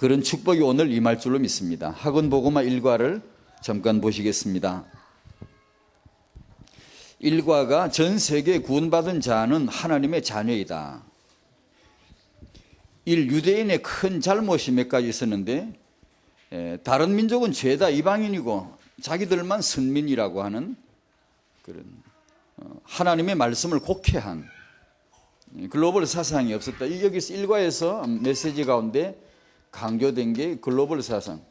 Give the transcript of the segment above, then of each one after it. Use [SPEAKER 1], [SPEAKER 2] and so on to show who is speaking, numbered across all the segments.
[SPEAKER 1] 그런 축복이 오늘 임할 줄로 믿습니다. 학원복음화 1과를 잠깐 보시겠습니다. 1과가 전 세계 구원받은 자는 하나님의 자녀이다. 유대인의 큰 잘못이 몇 가지 있었는데, 다른 민족은 죄다 이방인이고 자기들만 선민이라고 하는 그런 하나님의 말씀을 곡해한 글로벌 사상이 없었다. 여기서 1과에서 메시지 가운데 강조된 게 글로벌 사상인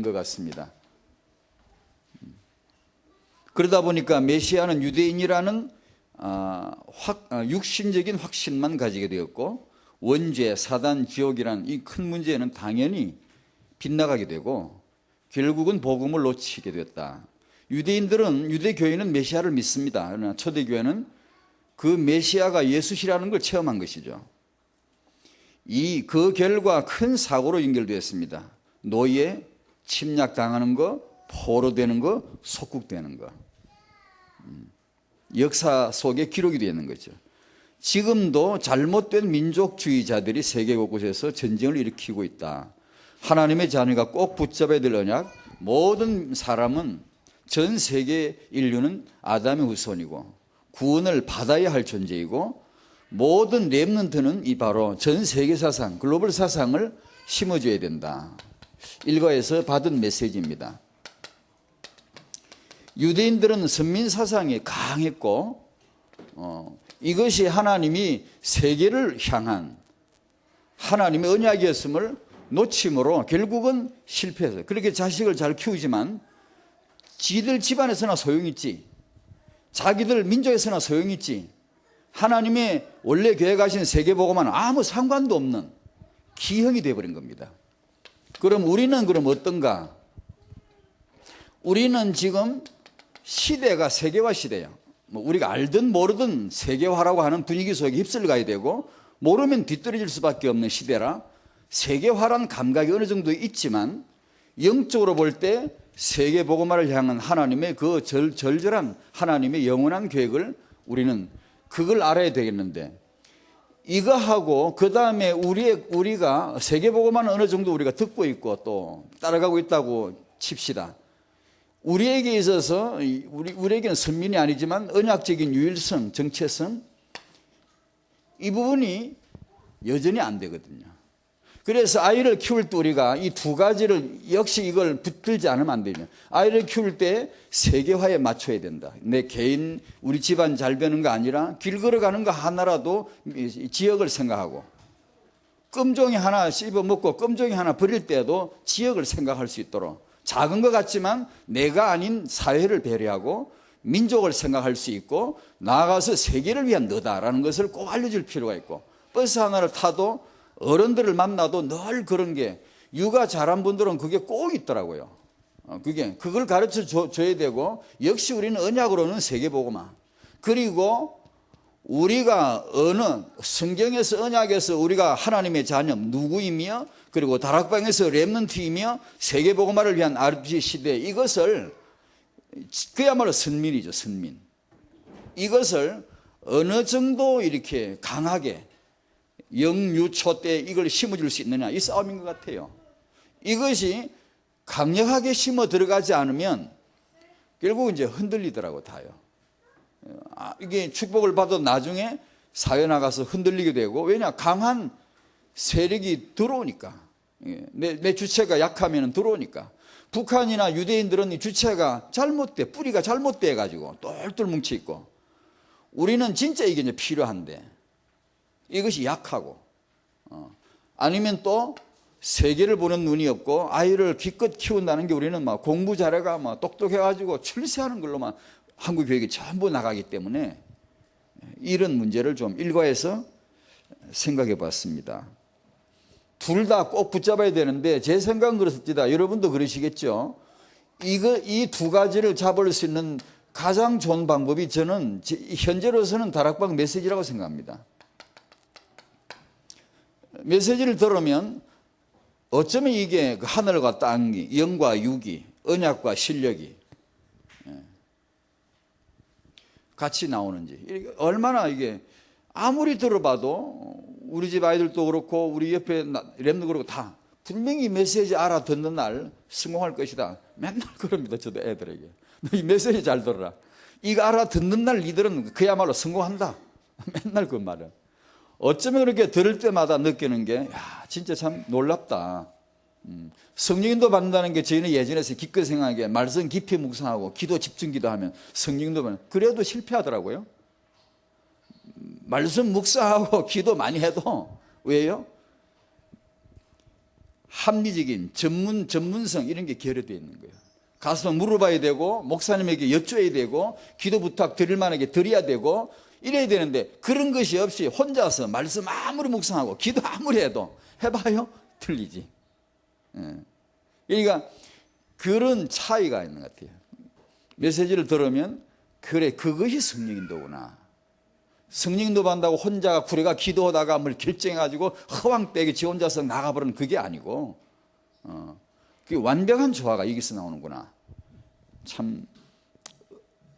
[SPEAKER 1] 것 같습니다. 그러다 보니까 메시아는 유대인이라는 육신적인 확신만 가지게 되었고, 원죄, 사단, 지옥이라는 이 큰 문제는 당연히 빗나가게 되고 결국은 복음을 놓치게 되었다. 유대교회는 메시아를 믿습니다. 그러나 초대교회는 그 메시아가 예수시라는 걸 체험한 것이죠. 그 결과 큰 사고로 연결되었습니다. 노예, 침략당하는 거, 포로되는 거, 속국되는 거. 역사 속에 기록이 되어 있는 거죠. 지금도 잘못된 민족주의자들이 세계 곳곳에서 전쟁을 일으키고 있다. 하나님의 자녀가 꼭 붙잡아야 될 언약, 모든 사람은, 전 세계 인류는 아담의 후손이고 구원을 받아야 할 존재이고, 모든 렘넌트는 이 바로 전 세계 사상, 글로벌 사상을 심어줘야 된다. 1과에서 받은 메시지입니다. 유대인들은 선민 사상이 강했고, 이것이 하나님이 세계를 향한 하나님의 언약이었음을 놓침으로 결국은 실패했어요. 그렇게 자식을 잘 키우지만 지들 집안에서나 소용있지, 자기들 민족에서나 소용있지, 하나님의 원래 계획하신 세계복음과는 아무 상관도 없는 기형이 되어버린 겁니다. 그럼 우리는 어떤가? 우리는 지금 시대가 세계화 시대예요. 우리가 알든 모르든 세계화라고 하는 분위기 속에 휩쓸려가야 되고, 모르면 뒤떨어질 수밖에 없는 시대라 세계화란 감각이 어느 정도 있지만, 영적으로 볼 때 세계복음화를 향한 하나님의 그 절절한 하나님의 영원한 계획을 우리는 그걸 알아야 되겠는데, 이거하고 그 다음에 우리가 세계복음화는 어느 정도 우리가 듣고 있고 또 따라가고 있다고 칩시다. 우리에게 있어서 우리에게는 선민이 아니지만 언약적인 유일성, 정체성, 이 부분이 여전히 안 되거든요. 그래서 아이를 키울 때 우리가 이 두 가지를 역시 이걸 붙들지 않으면 안 되죠. 아이를 키울 때 세계화에 맞춰야 된다. 내 개인, 우리 집안 잘 되는 거 아니라 길 걸어가는 거 하나라도 지역을 생각하고, 껌종이 하나 씹어먹고 껌종이 하나 버릴 때도 지역을 생각할 수 있도록, 작은 것 같지만 내가 아닌 사회를 배려하고 민족을 생각할 수 있고, 나아가서 세계를 위한 너다라는 것을 꼭 알려줄 필요가 있고, 버스 하나를 타도 어른들을 만나도 늘 그런 게, 육아 잘한 분들은 그게 꼭 있더라고요. 그걸 가르쳐 줘야 되고, 역시 우리는 언약으로는 세계복음화, 그리고 우리가 어느 성경에서 언약에서 우리가 하나님의 자녀 누구이며, 그리고 다락방에서 렘넌트이며 세계복음화를 위한 RPG 시대, 이것을 그야말로 선민이죠. 선민. 이것을 어느 정도 이렇게 강하게 영유초 때 이걸 심어줄 수 있느냐, 이 싸움인 것 같아요. 이것이 강력하게 심어 들어가지 않으면 결국 이제 흔들리더라고 다요. 이게 축복을 받아도 나중에 사회 나가서 흔들리게 되고, 왜냐, 강한 세력이 들어오니까, 내 주체가 약하면 들어오니까. 북한이나 유대인들은 이 주체가 뿌리가 잘못돼 가지고 똘똘 뭉쳐 있고, 우리는 진짜 이게 이제 필요한데 이것이 약하고, 아니면 또 세계를 보는 눈이 없고, 아이를 기껏 키운다는 게 우리는 막 공부 잘해가 막 똑똑해가지고 출세하는 걸로만 한국 교육이 전부 나가기 때문에, 이런 문제를 좀 1과에서 생각해 봤습니다. 둘 다 꼭 붙잡아야 되는데, 제 생각은 그렇습니다. 여러분도 그러시겠죠. 이 두 가지를 잡을 수 있는 가장 좋은 방법이, 저는 현재로서는 다락방 메시지라고 생각합니다. 메시지를 들으면 어쩌면 이게 하늘과 땅이, 영과 육이, 언약과 실력이 같이 나오는지, 얼마나 이게 아무리 들어봐도 우리 집 아이들도 그렇고 우리 옆에 랩도 그렇고 다 분명히 메시지 알아듣는 날 성공할 것이다. 맨날 그럽니다. 저도 애들에게. 너 이 메시지 잘 들어라. 이거 알아듣는 날 니들은 그야말로 성공한다. 맨날 그 말을. 어쩌면 그렇게 들을 때마다 느끼는 게 진짜 참 놀랍다. 성령인도 받는다는 게 저희는 예전에서 기껏 생각하게 말씀 깊이 묵상하고 기도 집중 기도하면 성령인도 받는, 그래도 실패하더라고요. 말씀 묵상하고 기도 많이 해도 왜요? 합리적인 전문성 이런 게 결여되어 있는 거예요. 가서 물어봐야 되고 목사님에게 여쭤야 되고 기도 부탁 드릴 만하게 드려야 되고 이래야 되는데 그런 것이 없이 혼자서 말씀 아무리 묵상하고 기도 아무리 해도 해봐요? 틀리지. 그러니까 그런 차이가 있는 것 같아요. 메시지를 들으면 그래 그것이 성령인도구나. 성령인도 받는다고 혼자가 구레가 기도하다가 뭘 결정해가지고 허황되게 지 혼자서 나가버리는 그게 아니고 그게 완벽한 조화가 여기서 나오는구나. 참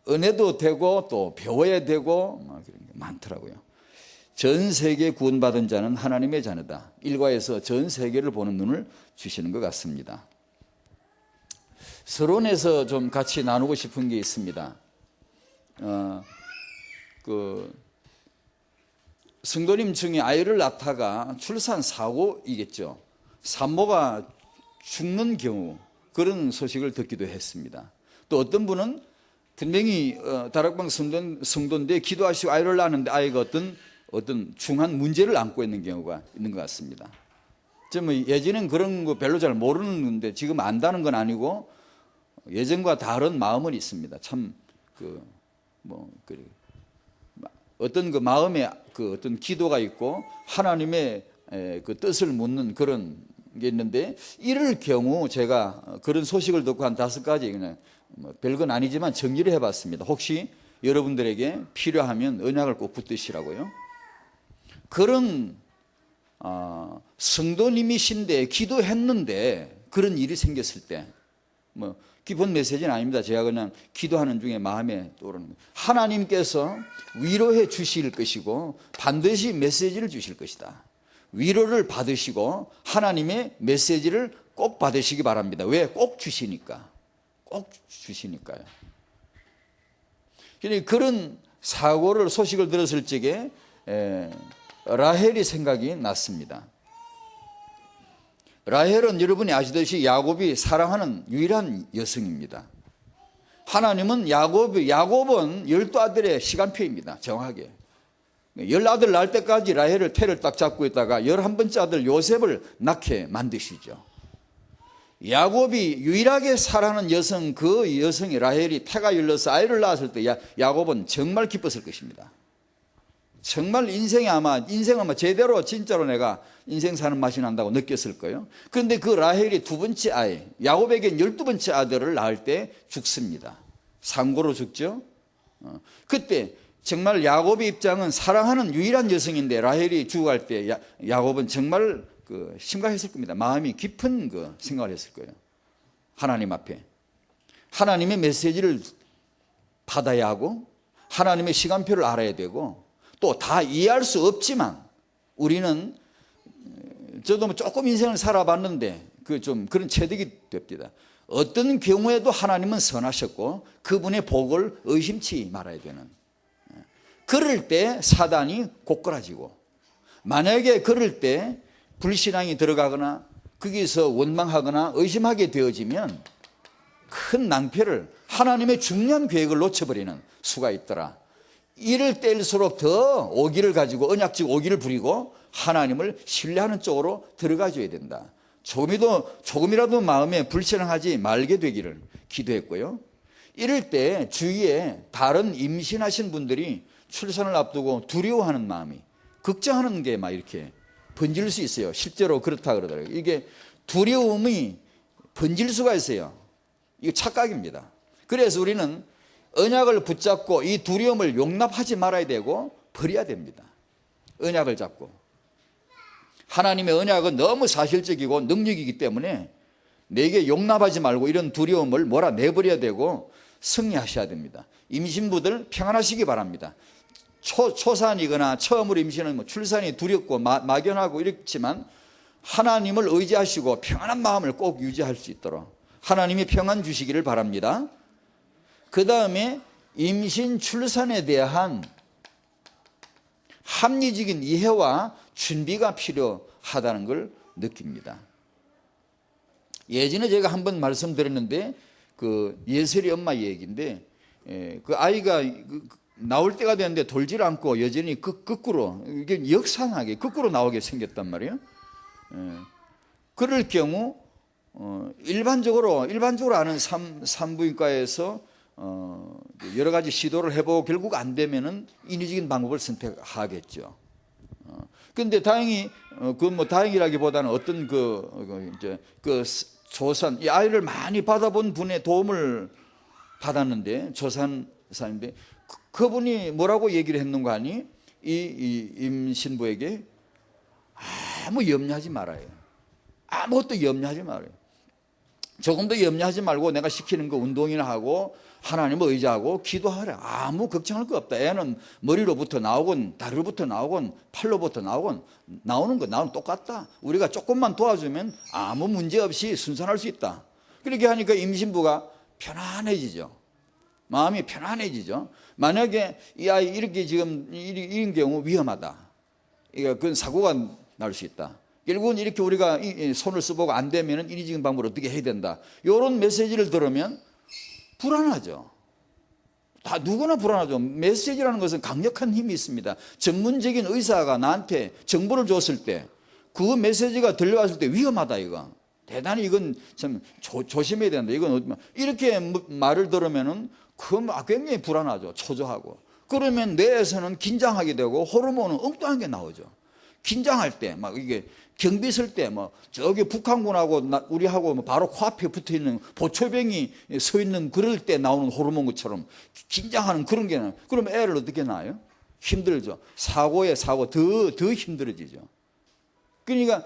[SPEAKER 1] 은혜도 되고 또 배워야 되고 그런 게 많더라고요. 전 세계 구원받은 자는 하나님의 자녀다. 일과에서 전 세계를 보는 눈을 주시는 것 같습니다. 서론에서 좀 같이 나누고 싶은 게 있습니다. 성도님 중에 아이를 낳다가 출산 사고이겠죠. 산모가 죽는 경우 그런 소식을 듣기도 했습니다. 또 어떤 분은 분명히 다락방 성도인데 기도하시고 아이를 낳았는데 아이가 어떤 중한 문제를 안고 있는 경우가 있는 것 같습니다. 예전엔 그런 거 별로 잘 모르는 건데 지금 안다는 건 아니고 예전과 다른 마음은 있습니다. 참 어떤 그 마음에 어떤 기도가 있고 하나님의 그 뜻을 묻는 그런 게 있는데 이럴 경우 제가 그런 소식을 듣고 한 5가지 그냥 별건 아니지만 정리를 해봤습니다. 혹시 여러분들에게 필요하면 언약을 꼭 붙드시라고요. 그런 성도님이신데 기도했는데 그런 일이 생겼을 때 기본 메시지는 아닙니다. 제가 그냥 기도하는 중에 마음에 떠오르는 거예요. 하나님께서 위로해 주실 것이고 반드시 메시지를 주실 것이다. 위로를 받으시고 하나님의 메시지를 꼭 받으시기 바랍니다. 왜? 꼭 주시니까. 꼭 주시니까요. 그런 소식을 들었을 적에 라헬이 생각이 났습니다. 라헬은 여러분이 아시듯이 야곱이 사랑하는 유일한 여성입니다. 하나님은 야곱은 12아들의 시간표입니다. 정확하게. 10아들 낳을 때까지 라헬을 태를 딱 잡고 있다가 11번째 아들 요셉을 낳게 만드시죠. 야곱이 유일하게 사랑하는 여성, 그 여성이 라헬이 태가 열려서 아이를 낳았을 때 야곱은 정말 기뻤을 것입니다. 정말 인생은 아마 제대로 진짜로 내가 인생 사는 맛이 난다고 느꼈을 거예요. 그런데 그 라헬이 2번째 아이, 야곱에겐 12번째 아들을 낳을 때 죽습니다. 상고로 죽죠. 그때 정말 야곱의 입장은 사랑하는 유일한 여성인데 라헬이 죽어갈 때 야곱은 정말 심각했을 겁니다. 마음이 깊은 생각을 했을 거예요. 하나님 앞에 하나님의 메시지를 받아야 하고 하나님의 시간표를 알아야 되고 또 다 이해할 수 없지만 우리는 저도 조금 인생을 살아봤는데 그런 체득이 됩니다. 어떤 경우에도 하나님은 선하셨고 그분의 복을 의심치 말아야 되는, 그럴 때 사단이 고꾸라지고 만약에 그럴 때 불신앙이 들어가거나 거기서 원망하거나 의심하게 되어지면 큰 낭패를, 하나님의 중요한 계획을 놓쳐버리는 수가 있더라. 이럴 때일수록 더 오기를 가지고 언약적 오기를 부리고 하나님을 신뢰하는 쪽으로 들어가줘야 된다. 조금이라도 마음에 불신앙하지 말게 되기를 기도했고요. 이럴 때 주위에 다른 임신하신 분들이 출산을 앞두고 두려워하는 마음이, 걱정하는 게 막 이렇게 번질 수 있어요. 실제로 그렇다 그러더라고요. 이게 두려움이 번질 수가 있어요. 이거 착각입니다. 그래서 우리는 언약을 붙잡고 이 두려움을 용납하지 말아야 되고 버려야 됩니다. 언약을 잡고. 하나님의 언약은 너무 사실적이고 능력이기 때문에 내게 용납하지 말고 이런 두려움을 몰아내버려야 되고 승리하셔야 됩니다. 임신부들 평안하시기 바랍니다. 초산이거나 처음으로 임신은 뭐 출산이 두렵고 막연하고 이렇지만 하나님을 의지하시고 평안한 마음을 꼭 유지할 수 있도록 하나님이 평안 주시기를 바랍니다. 그 다음에 임신 출산에 대한 합리적인 이해와 준비가 필요하다는 걸 느낍니다. 예전에 제가 한번 말씀드렸는데 그 예슬이 엄마 얘기인데 그 아이가 나올 때가 됐는데 돌질 않고 여전히 거꾸로 이게 역산하게 거꾸로 나오게 생겼단 말이에요. 그럴 경우 일반적으로 아는 산부인과에서 여러 가지 시도를 해보고 결국 안 되면은 인위적인 방법을 선택하겠죠. 그런데 다행히 다행이라기보다는 어떤 조산 이 아이를 많이 받아본 분의 도움을 받았는데 조산사인데 그분이 뭐라고 얘기를 했는가 하니 이 임신부에게 아무 염려하지 말아요. 아무것도 염려하지 말아요. 조금도 염려하지 말고 내가 시키는 거 운동이나 하고 하나님을 의지하고 기도하래. 아무 걱정할 거 없다. 애는 머리로부터 나오건 다리로부터 나오건 팔로부터 나오는 거 나오는 똑같다. 우리가 조금만 도와주면 아무 문제 없이 순산할 수 있다. 그렇게 하니까 임신부가 편안해지죠. 마음이 편안해지죠. 만약에 이 아이 이렇게 지금 이런 경우 위험하다. 그건 사고가 날 수 있다. 결국은 이렇게 우리가 손을 써보고 안 되면 인위적인 방법으로 어떻게 해야 된다. 이런 메시지를 들으면 불안하죠. 다 누구나 불안하죠. 메시지라는 것은 강력한 힘이 있습니다. 전문적인 의사가 나한테 정보를 줬을 때 그 메시지가 들려왔을 때 위험하다 이거. 대단히 이건 참 조심해야 된다. 이건 이렇게 말을 들으면은 굉장히 불안하죠. 초조하고. 그러면 뇌에서는 긴장하게 되고 호르몬은 엉뚱한 게 나오죠. 긴장할 때 막 이게 경비 쓸 때 뭐 저기 북한군하고 우리하고 바로 코앞에 붙어 있는 보초병이 서 있는 그럴 때 나오는 호르몬 것처럼 긴장하는 그런 게 나요. 그럼 애를 어떻게 낳아요? 힘들죠. 사고 더 힘들어지죠. 그러니까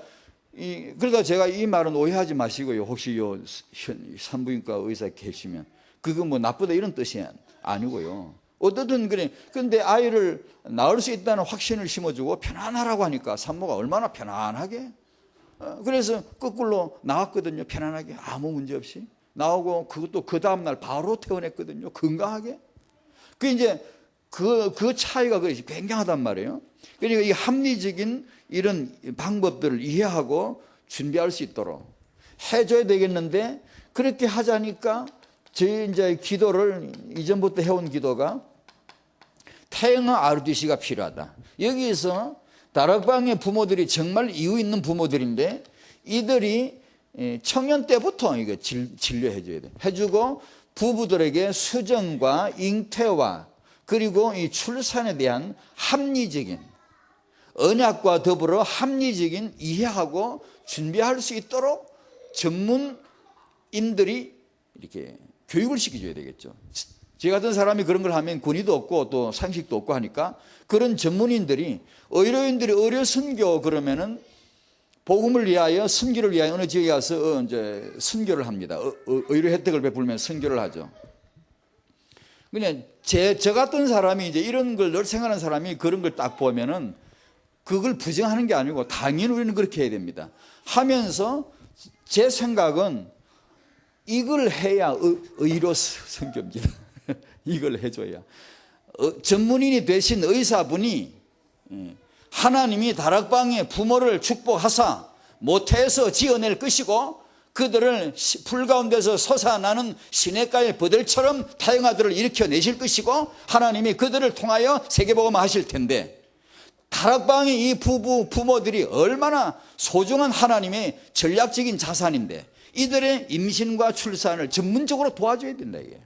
[SPEAKER 1] 그러다 제가 이 말은 오해하지 마시고요. 혹시 요 산부인과 의사 계시면 그거 뭐 나쁘다 이런 뜻이 아니고요. 어떻든 그래. 근데 아이를 낳을 수 있다는 확신을 심어주고 편안하라고 하니까 산모가 얼마나 편안하게. 그래서 거꾸로 나왔거든요. 편안하게 아무 문제 없이 나오고 그것도 그 다음날 바로 퇴원했거든요. 건강하게. 그 이제 그 차이가 굉장하단 말이에요. 그러니까 이 합리적인 이런 방법들을 이해하고 준비할 수 있도록 해줘야 되겠는데 그렇게 하자니까 저희 이제 기도를 이전부터 해온 기도가 태영아 RDC가 필요하다. 여기서 다락방의 부모들이 정말 이유 있는 부모들인데 이들이 청년 때부터 이거 진료해줘야 돼. 해주고 부부들에게 수정과 잉태와 그리고 이 출산에 대한 합리적인 언약과 더불어 합리적인 이해하고 준비할 수 있도록 전문인들이 이렇게 교육을 시켜줘야 되겠죠. 저 같은 사람이 그런 걸 하면 권위도 없고 또 상식도 없고 하니까 그런 전문인들이 의료인들이 의료 선교 그러면은 복음을 위하여 선교를 위하여 어느 지역에 가서 이제 선교를 합니다. 의료 혜택을 베풀면 선교를 하죠. 그냥 저 같은 사람이 이제 이런 걸 늘 생각하는 사람이 그런 걸 딱 보면은 그걸 부정하는 게 아니고 당연히 우리는 그렇게 해야 됩니다. 하면서 제 생각은 이걸 해야 의로 선교입니다. 이걸 해줘야. 전문인이 되신 의사분이 하나님이 다락방의 부모를 축복하사 모태에서 지어낼 것이고 그들을 풀 가운데서 솟아나는 시냇가의 버들처럼 태영아들을 일으켜내실 것이고 하나님이 그들을 통하여 세계복음을 하실 텐데 다락방의 이 부모들이 얼마나 소중한 하나님의 전략적인 자산인데 이들의 임신과 출산을 전문적으로 도와줘야 된다 이게.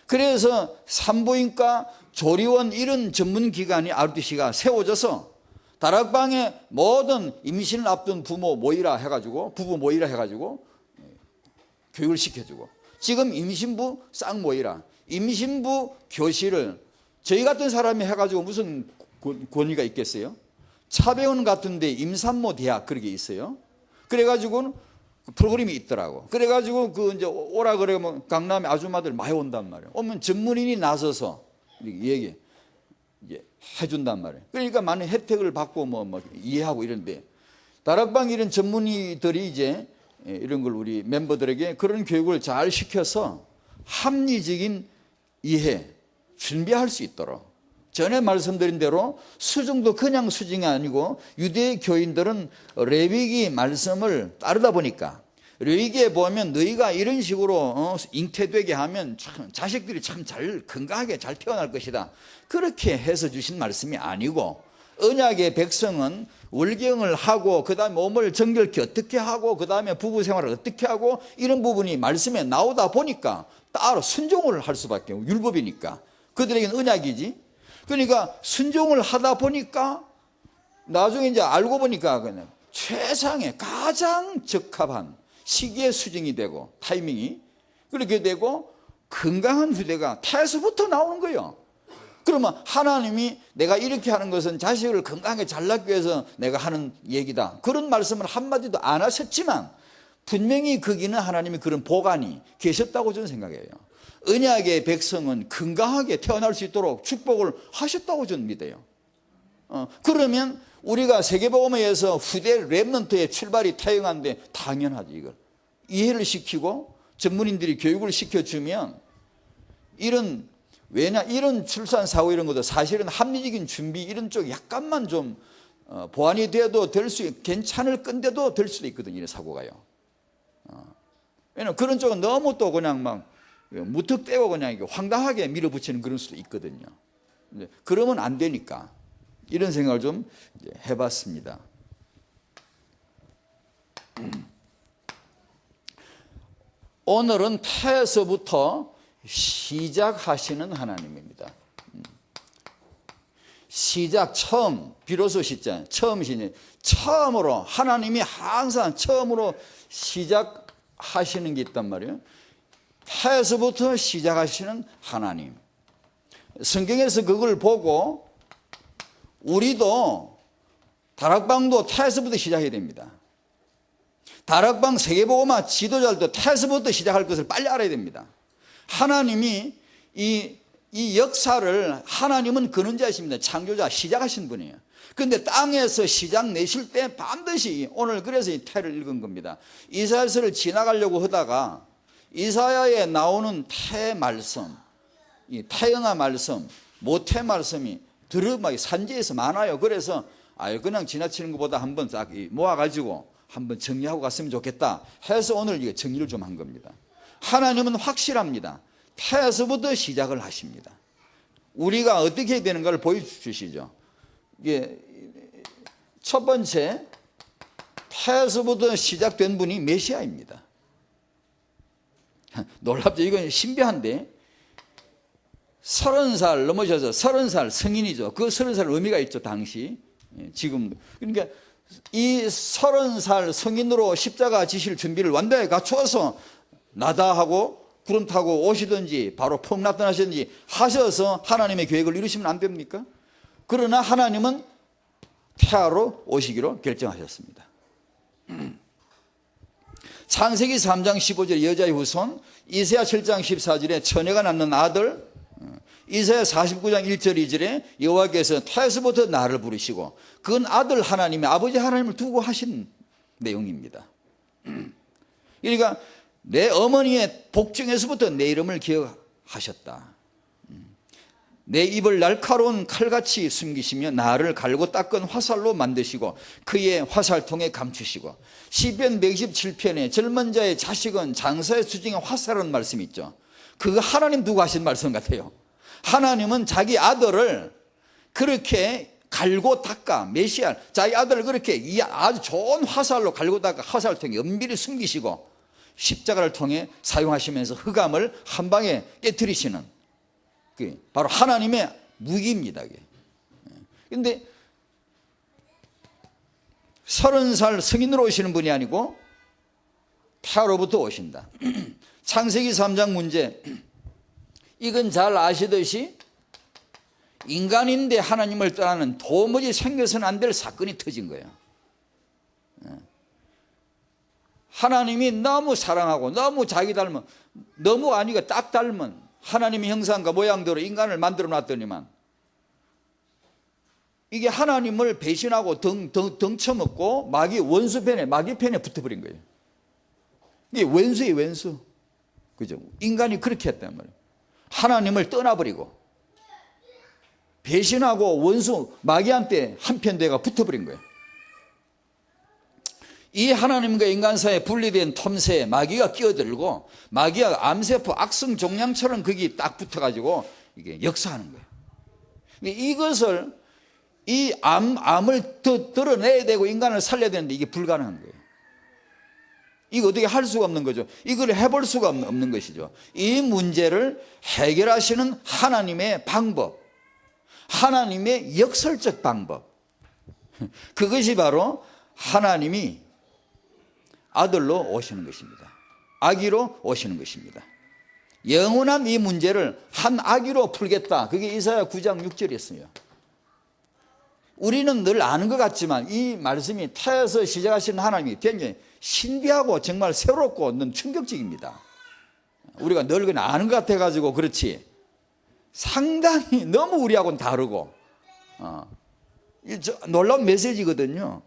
[SPEAKER 1] 그래서 산부인과 조리원 이런 전문기관이 RDC가 세워져서 다락방에 모든 임신을 앞둔 부모 모이라 해가지고 부부 모이라 해가지고 교육을 시켜주고 지금 임신부 싹 모이라 임신부 교실을 저희 같은 사람이 해가지고 무슨 권위가 있겠어요? 차병원 같은데 임산모 대학 그런 게 있어요. 그래가지고 프로그램이 있더라고. 그래가지고 그 이제 오라 그러면 강남에 아줌마들 많이 온단 말이에요. 오면 전문인이 나서서 얘기해. 이제 해준단 말이에요. 그러니까 많은 혜택을 받고 뭐 이해하고 이런데, 다락방 이런 전문의들이 이제 이런 걸 우리 멤버들에게 그런 교육을 잘 시켜서 합리적인 이해, 준비할 수 있도록, 전에 말씀드린 대로 수중도 그냥 수중이 아니고 유대 교인들은 레위기 말씀을 따르다 보니까, 레위기에 보면 너희가 이런 식으로 잉태되게 하면 참 자식들이 참 잘 건강하게 잘 태어날 것이다, 그렇게 해서 주신 말씀이 아니고, 언약의 백성은 월경을 하고 그 다음에 몸을 정결케 어떻게 하고 그 다음에 부부 생활을 어떻게 하고, 이런 부분이 말씀에 나오다 보니까 따로 순종을 할 수밖에 없고, 율법이니까 그들에게는 언약이지. 그러니까 순종을 하다 보니까 나중에 이제 알고 보니까 그냥 최상의 가장 적합한 시기에 수정이 되고 타이밍이 그렇게 되고 건강한 후대가 태에서부터 나오는 거예요. 그러면 하나님이 내가 이렇게 하는 것은 자식을 건강하게 잘 낳기 위해서 내가 하는 얘기다, 그런 말씀을 한마디도 안 하셨지만 분명히 거기는 하나님이 그런 보관이 계셨다고 저는 생각해요. 언약의 백성은 건강하게 태어날 수 있도록 축복을 하셨다고 저는 믿어요. 그러면 우리가 세계복음회에서 후대 랩런트의 출발이 타영한데 당연하지. 이걸 이해를 시키고 전문인들이 교육을 시켜주면 이런, 왜냐, 이런 출산 사고 이런 것도 사실은 합리적인 준비 이런 쪽 약간만 좀 보완이 돼도 될 수, 괜찮을 건데도 될 수도 있거든요, 이런 사고가요. 왜냐면 그런 쪽은 너무 또 그냥 막 무턱대고 그냥 황당하게 밀어붙이는 그런 수도 있거든요. 그러면 안 되니까 이런 생각을 좀 해봤습니다. 오늘은 태에서부터 시작하시는 하나님입니다. 시작, 처음, 비로소 시작, 처음 시작, 처음으로 하나님이 항상 처음으로 시작하시는 게 있단 말이에요. 태에서부터 시작하시는 하나님. 성경에서 그걸 보고 우리도 다락방도 태에서부터 시작해야 됩니다. 다락방 세계복음화 지도자들도 태에서부터 시작할 것을 빨리 알아야 됩니다. 하나님이 이 역사를, 하나님은 근원자이십니다. 창조자, 시작하신 분이에요. 그런데 땅에서 시작 내실 때 반드시, 오늘 그래서 이 태를 읽은 겁니다. 이사야서를 지나가려고 하다가 이사야에 나오는 태 말씀, 이 태영아 말씀, 모태 말씀이 드러막 산지에서 많아요. 그래서 그냥 지나치는 것보다 한번 딱 모아가지고 한번 정리하고 갔으면 좋겠다 해서 오늘 이게 정리를 좀 한 겁니다. 하나님은 확실합니다. 태에서부터 시작을 하십니다. 우리가 어떻게 해야 되는가를 보여주시죠. 이게 첫 번째, 태에서부터 시작된 분이 메시아입니다. 놀랍죠. 이건 신비한데 30살 넘으셔서 30살 성인이죠. 그 30살 의미가 있죠, 당시. 지금. 그러니까 이 30살 성인으로 십자가 지실 준비를 완전히 갖추어서 나다하고 구름 타고 오시든지 바로 폭락하시든지 하셔서 하나님의 계획을 이루시면 안 됩니까? 그러나 하나님은 태아로 오시기로 결정하셨습니다. 창세기 3장 15절 여자의 후손, 이사야 7장 14절에 처녀가 낳는 아들, 이사야 49장 1절 2절에 여호와께서 태에서부터 나를 부르시고, 그건 아들 하나님의 아버지 하나님을 두고 하신 내용입니다. 그러니까 내 어머니의 복중에서부터 내 이름을 기억하셨다. 내 입을 날카로운 칼같이 숨기시며 나를 갈고 닦은 화살로 만드시고 그의 화살통에 감추시고, 시편 127편에 젊은 자의 자식은 장사의 수중에 화살은 말씀이 있죠. 그거 하나님 두고 하신 말씀 같아요. 하나님은 자기 아들을 그렇게 갈고 닦아, 메시아, 자기 아들을 그렇게 이 아주 좋은 화살로 갈고 닦아 화살통에 은밀히 숨기시고 십자가를 통해 사용하시면서 흑암을 한 방에 깨뜨리시는, 바로 하나님의 무기입니다. 그런데 30살 성인으로 오시는 분이 아니고 태아로부터 오신다. 창세기 3장 문제, 이건 잘 아시듯이 인간인데 하나님을 떠나는 도무지 생겨서는 안 될 사건이 터진 거예요. 하나님이 너무 사랑하고 너무 자기 닮은, 너무 아니고 딱 닮은 하나님의 형상과 모양대로 인간을 만들어 놨더니만 이게 하나님을 배신하고 덩쳐먹고 마귀 원수편에, 마귀 편에 붙어버린 거예요. 이게 왼수예요, 왼수. 그죠? 인간이 그렇게 했단 말이에요. 하나님을 떠나버리고 배신하고 원수 마귀한테 한편 돼가 붙어버린 거예요. 이 하나님과 인간 사이에 분리된 틈새에 마귀가 끼어들고 마귀가 암세포 악성 종양처럼 거기 딱 붙어가지고 이게 역사하는 거예요. 이것을 이 암을 더 드러내야 되고 인간을 살려야 되는데 이게 불가능한 거예요. 이거 어떻게 할 수가 없는 거죠. 이걸 해볼 수가 없는 것이죠. 이 문제를 해결하시는 하나님의 방법, 하나님의 역설적 방법, 그것이 바로 하나님이 아들로 오시는 것입니다. 아기로 오시는 것입니다. 영원한 이 문제를 한 아기로 풀겠다. 그게 이사야 9장 6절이었어요. 우리는 늘 아는 것 같지만 이 말씀이 태에서 시작하시는 하나님이 굉장히 신비하고 정말 새롭고 너무 충격적입니다. 우리가 늘 그냥 아는 것 같아가지고 그렇지 상당히 너무 우리하고는 다르고 놀라운 메시지거든요.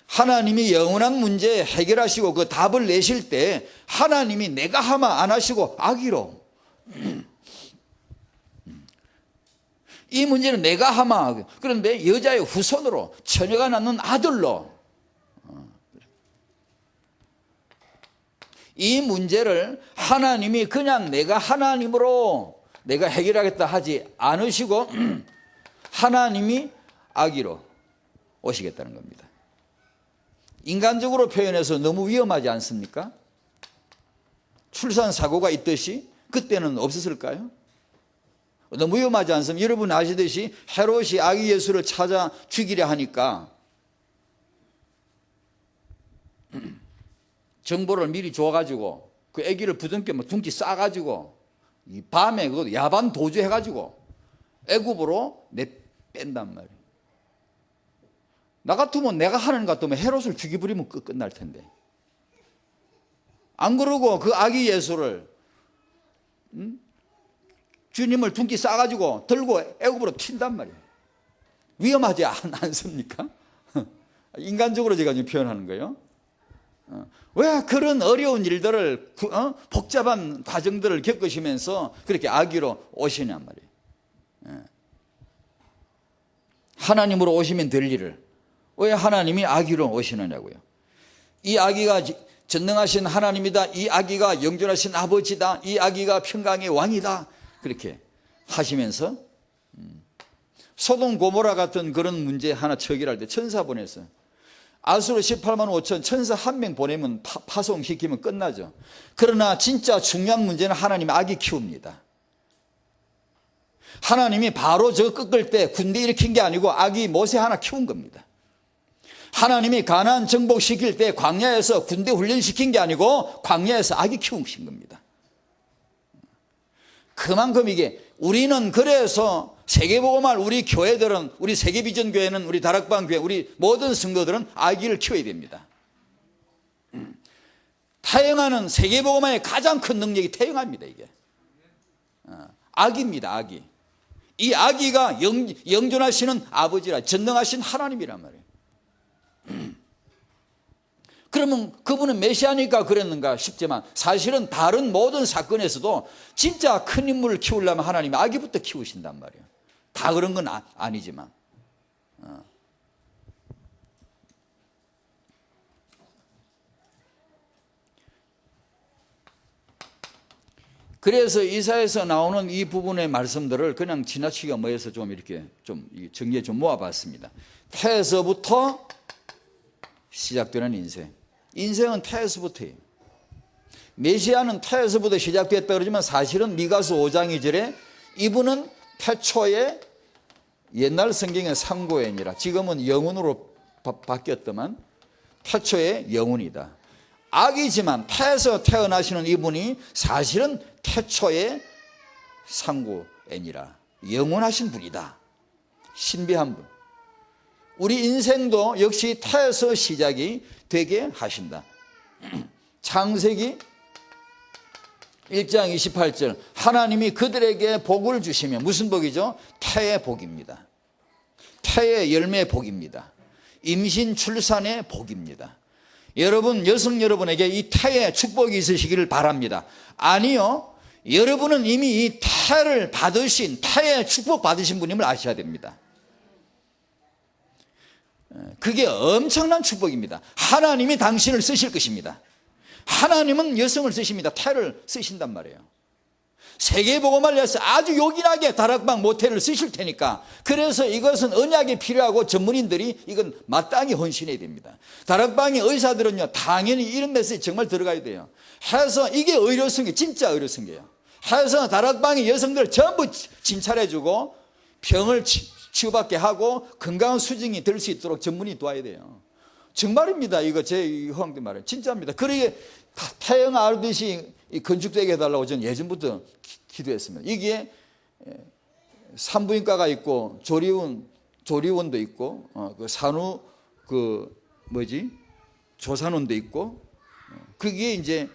[SPEAKER 1] 하나님이 영원한 문제 해결하시고 그 답을 내실 때 하나님이 내가 하마 안 하시고 아기로 이 문제는 내가 하마, 그런데 여자의 후손으로 처녀가 낳는 아들로 이 문제를 하나님이 그냥 내가 하나님으로 내가 해결하겠다 하지 않으시고 하나님이 아기로 오시겠다는 겁니다. 인간적으로 표현해서 너무 위험하지 않습니까? 출산 사고가 있듯이 그때는 없었을까요? 너무 위험하지 않습니까? 여러분 아시듯이 헤롯이 아기 예수를 찾아 죽이려 하니까 정보를 미리 줘가지고 그 아기를 부둥켜 둥지 싸가지고 이 밤에 그 야반 도주해가지고 애굽으로 뺀단 말이에요. 나 같으면 내가 하는 것 같으면 헤롯을 죽여버리면 끝날 텐데 안 그러고 그 아기 예수를 주님을 둥기 싸가지고 들고 애굽으로 튄단 말이에요. 위험하지 않습니까? 인간적으로 제가 지금 표현하는 거예요. 왜 그런 어려운 일들을 복잡한 과정들을 겪으시면서 그렇게 아기로 오시냔 말이에요. 하나님으로 오시면 될 일을 왜 하나님이 아기로 오시느냐고요. 이 아기가 전능하신 하나님이다. 이 아기가 영존하신 아버지다. 이 아기가 평강의 왕이다. 그렇게 하시면서 소돔 고모라 같은 그런 문제 하나 처결할 때 천사 보냈어요. 아수르 18만 5천 천사 한 명 보내면 파송시키면 끝나죠. 그러나 진짜 중요한 문제는 하나님 아기 키웁니다. 하나님이 바로 저 꺾을 때 군대 일으킨 게 아니고 아기 모세 하나 키운 겁니다. 하나님이 가나안 정복시킬 때 광야에서 군대 훈련시킨 게 아니고 광야에서 아기 키우신 겁니다. 그만큼 이게 우리는 그래서 세계복음할 우리 교회들은 우리 세계비전교회는 우리 다락방교회 우리 모든 성도들은 아기를 키워야 됩니다. 타영하는 세계복음의 가장 큰 능력이 태영합니다. 이게 아기입니다. 아기. 이 아기가 영존하시는 아버지라 전능하신 하나님이란 말이에요. 그러면 그분은 메시아니까 그랬는가 싶지만 사실은 다른 모든 사건에서도 진짜 큰 인물을 키우려면 하나님이 아기부터 키우신단 말이에요. 다 그런 건 아니지만 그래서 이사야에서 나오는 이 부분의 말씀들을 그냥 지나치기가 뭐해서 좀 이렇게 좀 정리해 좀 모아봤습니다. 태에서부터 시작되는 인생. 인생은 태에서부터예요. 메시아는 태에서부터 시작됐다 그러지만 사실은 미가서 5장 2절에 이분은 태초에 옛날 성경의 상고인이라 지금은 영혼으로 바뀌었더만 태초의 영혼이다. 악이지만 태에서 태어나시는 이분이 사실은 태초의 상고인이라 영원하신 분이다. 신비한 분. 우리 인생도 역시 태에서 시작이 되게 하신다. 창세기 1장 28절 하나님이 그들에게 복을 주시며 무슨 복이죠? 태의 복입니다. 태의 열매의 복입니다. 임신 출산의 복입니다. 여러분, 여성 여러분에게 이 태의 축복이 있으시기를 바랍니다. 아니요, 여러분은 이미 이 태를 받으신, 태의 축복 받으신 분임을 아셔야 됩니다. 그게 엄청난 축복입니다. 하나님이 당신을 쓰실 것입니다. 하나님은 여성을 쓰십니다. 태를 쓰신단 말이에요. 세계복음을 위해서 아주 요긴하게 다락방 모태를 쓰실 테니까, 그래서 이것은 언약이 필요하고 전문인들이 이건 마땅히 헌신해야 됩니다. 다락방의 의사들은요, 당연히 이런 메시지 정말 들어가야 돼요. 해서 이게 의료성이 진짜 의료성이에요. 해서 다락방의 여성들 전부 진찰해주고 병을 치유받게 하고 건강한 수증이 될 수 있도록 전문이 도와야 돼요. 정말입니다. 이거 제 허황된 말은 진짜입니다. 그러게 태영 아르듯이 건축되게 해달라고 저는 예전부터 기도했습니다. 이게 산부인과가 있고 조리원도 있고 그 산후 조산원도 있고, 그게 이제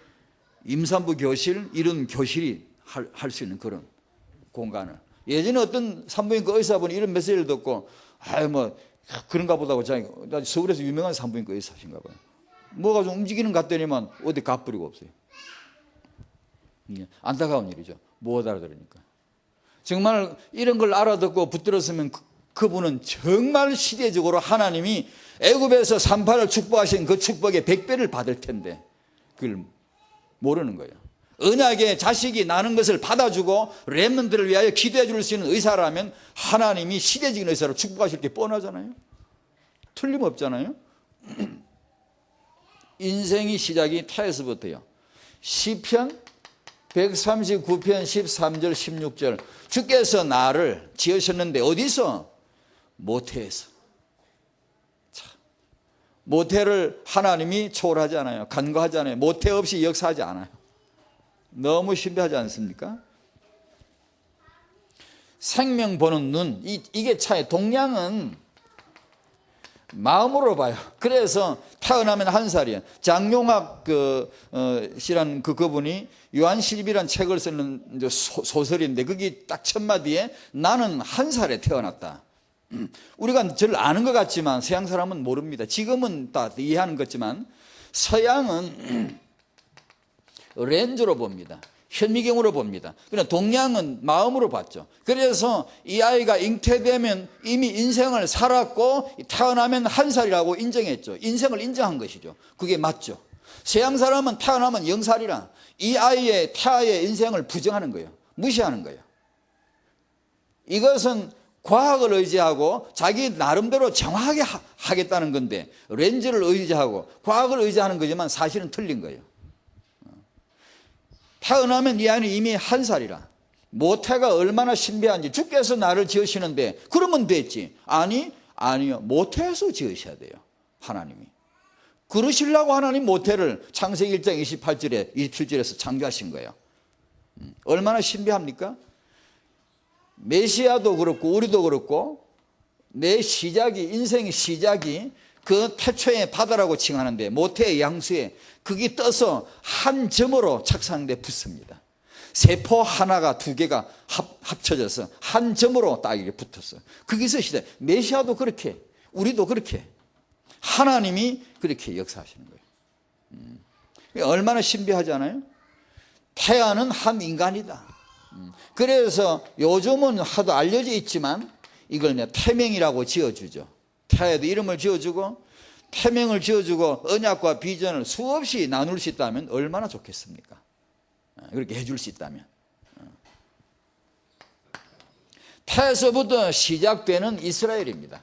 [SPEAKER 1] 임산부 교실, 이런 교실이 할 수 있는 그런 공간을. 예전에 어떤 산부인과 의사분이 이런 메시지를 듣고 그런가 보다고 자기 서울에서 유명한 산부인과 의사신가 봐요. 뭐가 좀 움직이는 것 같더니만 어디 가버리고 없어요. 안타까운 일이죠. 못 알아들으니까. 정말 이런 걸 알아듣고 붙들었으면 그분은 정말 시대적으로 하나님이 애굽에서 산파를 축복하신 그 축복의 100배를 받을 텐데 그걸 모르는 거예요. 언약의 자식이 나는 것을 받아주고 렘넌트를 위하여 기도해 줄 수 있는 의사라면 하나님이 시대적인 의사로 축복하실 게 뻔하잖아요. 틀림없잖아요. 인생의 시작이 태에서부터요. 시편 139편 13절 16절, 주께서 나를 지으셨는데 어디서? 모태에서. 모태를 하나님이 초월하지 않아요. 간과하지 않아요. 모태 없이 역사하지 않아요. 너무 신비하지 않습니까? 생명 보는 눈, 이게 차이. 동양은 마음으로 봐요. 그래서 태어나면 1살이에요. 장용학 씨란 그분이 요한실비란 책을 쓰는 소설인데, 거기 딱 첫 마디에 나는 1살에 태어났다. 우리가 저를 아는 것 같지만 서양 사람은 모릅니다. 지금은 다 이해하는 거지만 서양은 렌즈로 봅니다. 현미경으로 봅니다. 그러나 동양은 마음으로 봤죠. 그래서 이 아이가 잉태되면 이미 인생을 살았고 태어나면 1살이라고 인정했죠. 인생을 인정한 것이죠. 그게 맞죠. 서양 사람은 태어나면 0살이라 이 아이의 태아의 인생을 부정하는 거예요. 무시하는 거예요. 이것은 과학을 의지하고 자기 나름대로 정확하게 하겠다는 건데, 렌즈를 의지하고 과학을 의지하는 거지만 사실은 틀린 거예요. 태어나면 이 아이는 이미 1살이라. 모태가 얼마나 신비한지. 주께서 나를 지으시는데 그러면 됐지. 아니요. 모태에서 지으셔야 돼요. 하나님이. 그러시려고 하나님 모태를 창세기 1장 27절에서 창조하신 거예요. 얼마나 신비합니까? 메시아도 그렇고 우리도 그렇고 내 시작이, 인생의 시작이 그 태초의 바다라고 칭하는데 모태의 양수에 그게 떠서 한 점으로 착상돼 붙습니다. 세포 하나가 2개가 합쳐져서 한 점으로 딱 이렇게 붙었어요. 거기서 시작. 메시아도 그렇게, 우리도 그렇게 하나님이 그렇게 역사하시는 거예요. 얼마나 신비하지 않아요? 태아는 한 인간이다. 그래서 요즘은 하도 알려져 있지만 이걸 태명이라고 지어주죠. 태아에도 이름을 지어주고 태명을 지어주고 언약과 비전을 수없이 나눌 수 있다면 얼마나 좋겠습니까? 그렇게 해줄 수 있다면. 태에서부터 시작되는 이스라엘입니다.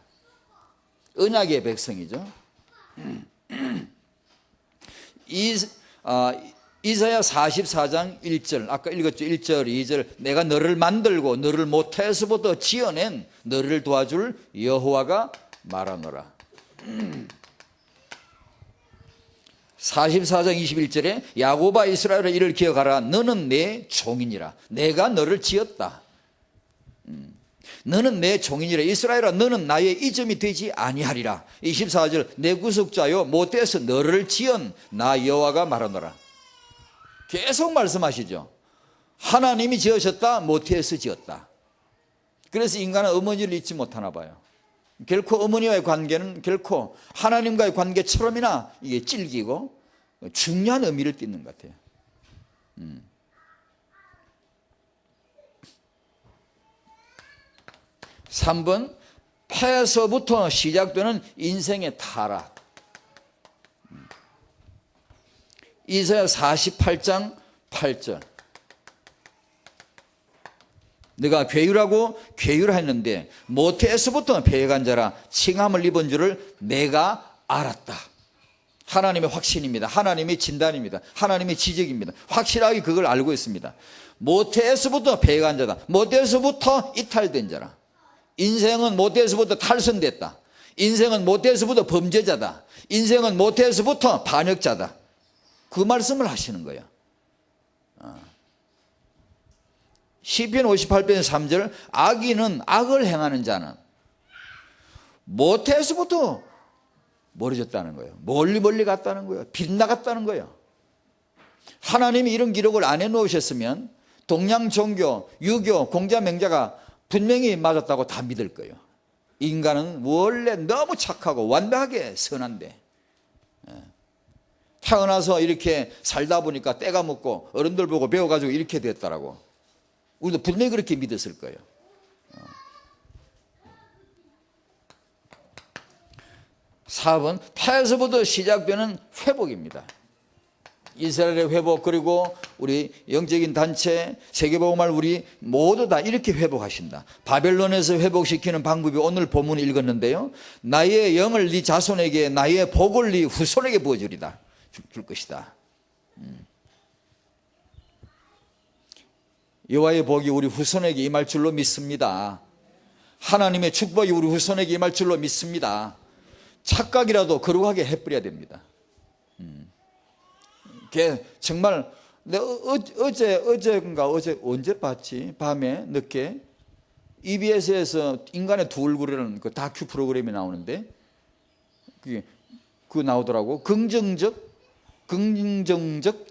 [SPEAKER 1] 언약의 백성이죠. 이사야 44장 1절, 아까 읽었죠. 1절, 2절. 내가 너를 만들고 너를 모태에서부터 지어낸 너를 도와줄 여호와가 말하노라. 44장 21절에 야곱아 이스라엘아 이를 기억하라. 너는 내 종이니라. 내가 너를 지었다. 너는 내 종이니라. 이스라엘아 너는 나의 이점이 되지 아니하리라. 24절 내 구속자요 모태에서 너를 지은 나 여호와가 말하노라. 계속 말씀하시죠. 하나님이 지으셨다. 모태에서 지었다. 그래서 인간은 어머니를 잊지 못하나 봐요. 결코 어머니와의 관계는 결코 하나님과의 관계처럼이나 이게 질기고 중요한 의미를 띠는 것 같아요. 3번, 폐에서부터 시작되는 인생의 타락. 이사야 48장 8절. 내가 괴율하고 괴율하였는데 모태에서부터 배역한 자라 칭함을 입은 줄을 내가 알았다. 하나님의 확신입니다. 하나님의 진단입니다. 하나님의 지적입니다. 확실하게 그걸 알고 있습니다. 모태에서부터 배역한 자다. 모태에서부터 이탈된 자라. 인생은 모태에서부터 탈선됐다. 인생은 모태에서부터 범죄자다. 인생은 모태에서부터 반역자다. 그 말씀을 하시는 거예요. 시편 58편 3절, 악인은 악을 행하는 자는 모태에서부터 멀어졌다는 거예요. 멀리 갔다는 거예요. 빗나갔다는 거예요. 하나님이 이런 기록을 안 해놓으셨으면 동양 종교, 유교, 공자, 맹자가 분명히 맞았다고 다 믿을 거예요. 인간은 원래 너무 착하고 완벽하게 선한데 태어나서 이렇게 살다 보니까 때가 묻고 어른들 보고 배워가지고 이렇게 됐다라고. 우리도 분명히 그렇게 믿었을 거예요. 4번, 폐에서부터 시작되는 회복입니다. 이스라엘의 회복, 그리고 우리 영적인 단체, 세계복음을 우리 모두 다 이렇게 회복하신다. 바벨론에서 회복시키는 방법이 오늘 본문을 읽었는데요. 나의 영을 네 자손에게, 나의 복을 네 후손에게 부어주리다. 줄 것이다. 여호와의 복이 우리 후손에게 임할 줄로 믿습니다. 하나님의 축복이 우리 후손에게 임할 줄로 믿습니다. 착각이라도 거룩하게 해버려야 됩니다. 정말 내가 어제 언제 봤지? 밤에 늦게 EBS에서 인간의 두 얼굴이라는 그 다큐 프로그램이 나오는데 그거 나오더라고. 긍정적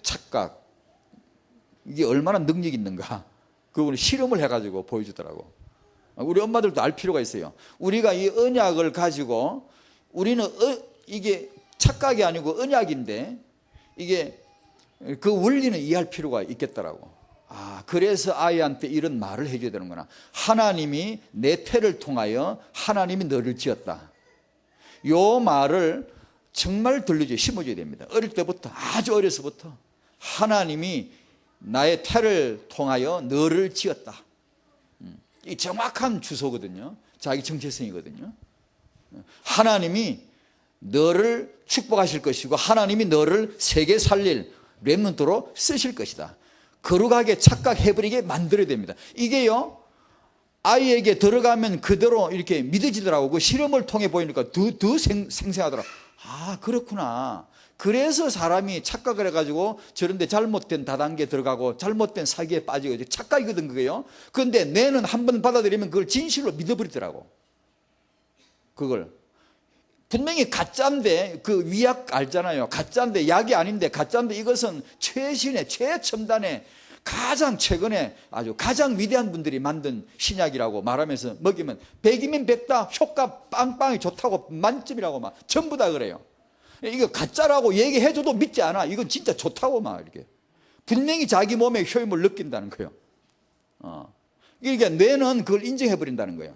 [SPEAKER 1] 착각. 이게 얼마나 능력이 있는가. 그걸 실험을 해가지고 보여주더라고. 우리 엄마들도 알 필요가 있어요. 우리가 이 언약을 가지고 우리는 이게 착각이 아니고 언약인데 이게 그 원리는 이해할 필요가 있겠더라고. 그래서 아이한테 이런 말을 해줘야 되는구나. 하나님이 내 태를 통하여 하나님이 너를 지었다. 요 말을 정말 들려줘야, 심어줘야 됩니다. 어릴 때부터, 아주 어려서부터 하나님이 나의 태를 통하여 너를 지었다. 이 정확한 주소거든요. 자기 정체성이거든요. 하나님이 너를 축복하실 것이고 하나님이 너를 세계 살릴 렘넌트로 쓰실 것이다. 거룩하게 착각해버리게 만들어야 됩니다. 이게요, 아이에게 들어가면 그대로 이렇게 믿어지더라고. 그 실험을 통해 보이니까 더 생생하더라고. 그렇구나. 그래서 사람이 착각을 해가지고 저런데 잘못된 다단계에 들어가고 잘못된 사기에 빠지고 착각이거든 그게요. 그런데 뇌는 한번 받아들이면 그걸 진실로 믿어버리더라고. 그걸 분명히 가짜인데 그 위약 알잖아요. 가짜인데 약이 아닌데 가짜인데 이것은 최신의 최첨단의 가장 최근에 아주 가장 위대한 분들이 만든 신약이라고 말하면서 먹이면 100이면 100다 효과 빵빵이 좋다고 만점이라고 막 전부 다 그래요. 이거 가짜라고 얘기해줘도 믿지 않아. 이건 진짜 좋다고 막 이렇게 분명히 자기 몸의 효임을 느낀다는 거예요. 그러니까 뇌는 그걸 인정해버린다는 거예요.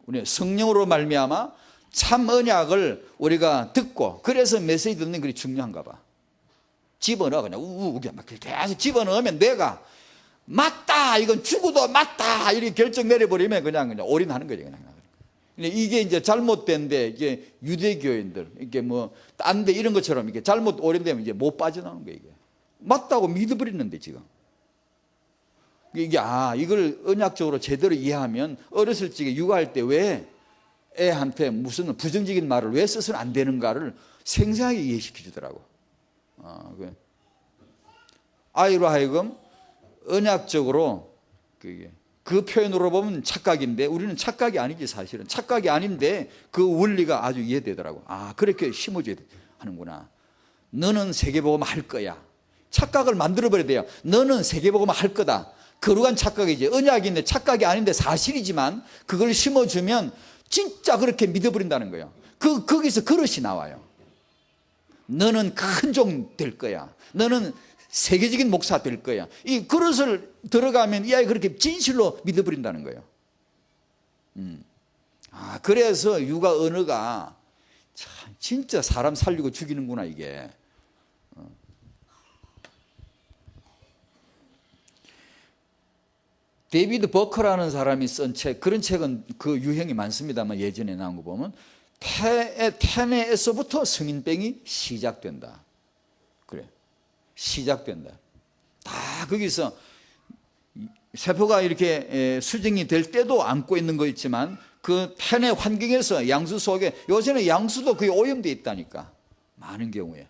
[SPEAKER 1] 우리 성령으로 말미암아 참 언약을 우리가 듣고 그래서 메시지 듣는 게 중요한가 봐. 집어넣어 그냥 우게 막 계속 집어넣으면 내가 맞다 이건 죽어도 맞다 이렇게 결정 내려버리면 그냥 올인하는 거죠. 그냥. 이게 이제 잘못된데 이게 유대교인들 이게 뭐 딴 데 이런 것처럼 이게 잘못 올인되면 이제 못 빠져나오는 거예요. 이게 맞다고 믿어버리는데 지금 이게 이걸 언약적으로 제대로 이해하면 어렸을 적에 육아할 때 왜 애한테 무슨 부정적인 말을 왜 써서는 안 되는가를 생생하게 이해시켜 주더라고. 아이로 하여금 언약적으로 그 표현으로 보면 착각인데 우리는 착각이 아니지 사실은. 착각이 아닌데 그 원리가 아주 이해되더라고. 그렇게 심어줘야 하는구나. 너는 세계복음 할 거야. 착각을 만들어버려야 돼요. 너는 세계복음 할 거다. 거룩한 착각이지. 언약인데 착각이 아닌데 사실이지만 그걸 심어주면 진짜 그렇게 믿어버린다는 거예요. 거기서 그릇이 나와요. 너는 큰 종 될 거야. 너는 세계적인 목사 될 거야. 이 그릇을 들어가면 이 아이가 그렇게 진실로 믿어버린다는 거예요. 그래서 육아 언어가 참 진짜 사람 살리고 죽이는구나 이게. 데이비드 버커라는 사람이 쓴 책, 그런 책은 그 유형이 많습니다만 예전에 나온 거 보면 태내에서부터 성인병이 시작된다. 그래, 시작된다. 다 거기서 세포가 이렇게 수정이 될 때도 안고 있는 거 있지만 그 태내 환경에서 양수 속에, 요새는 양수도 거의 오염되어 있다니까. 많은 경우에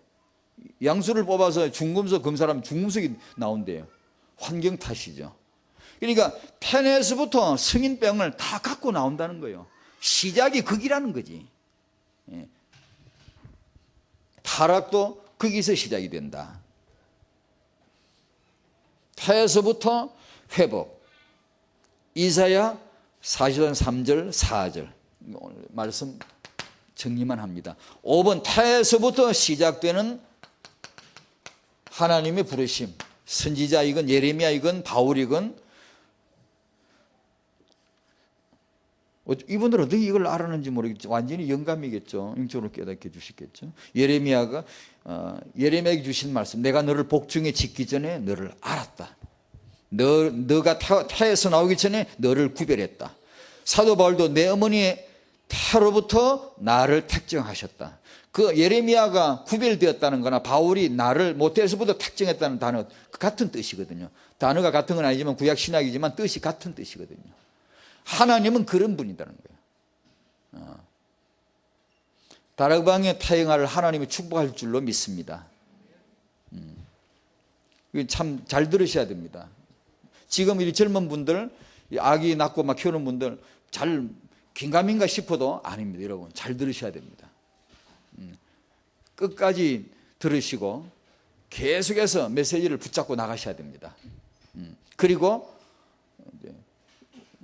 [SPEAKER 1] 양수를 뽑아서 중금속 검사하면 중금속이 나온대요. 환경 탓이죠. 그러니까 태내에서부터 성인병을 다 갖고 나온다는 거예요. 시작이 거기라는 거지. 타락도 거기서 시작이 된다. 태에서부터 회복. 이사야 40장 3절 4절 오늘 말씀 정리만 합니다. 5번 태에서부터 시작되는 하나님의 부르심. 선지자이건 예레미야이건 바울이건 이분들은 어떻게 이걸 알았는지 모르겠죠. 완전히 영감이겠죠. 영적으로 깨닫게 해주시겠죠. 예레미야에게 주신 말씀, 내가 너를 복중에 짓기 전에 너를 알았다. 너가 태에서 나오기 전에 너를 구별했다. 사도 바울도 내 어머니의 태로부터 나를 택정하셨다. 그 예레미야가 구별되었다는 거나 바울이 나를 모태에서부터 택정했다는 단어 같은 뜻이거든요. 단어가 같은 건 아니지만 구약 신약이지만 뜻이 같은 뜻이거든요. 하나님은 그런 분이라는 거예요. 다락방의 태영아를 하나님이 축복할 줄로 믿습니다. 참 잘 들으셔야 됩니다. 지금 이 젊은 분들, 아기 낳고 막 키우는 분들 잘 긴가민가 싶어도 아닙니다. 여러분 잘 들으셔야 됩니다. 끝까지 들으시고 계속해서 메시지를 붙잡고 나가셔야 됩니다. 그리고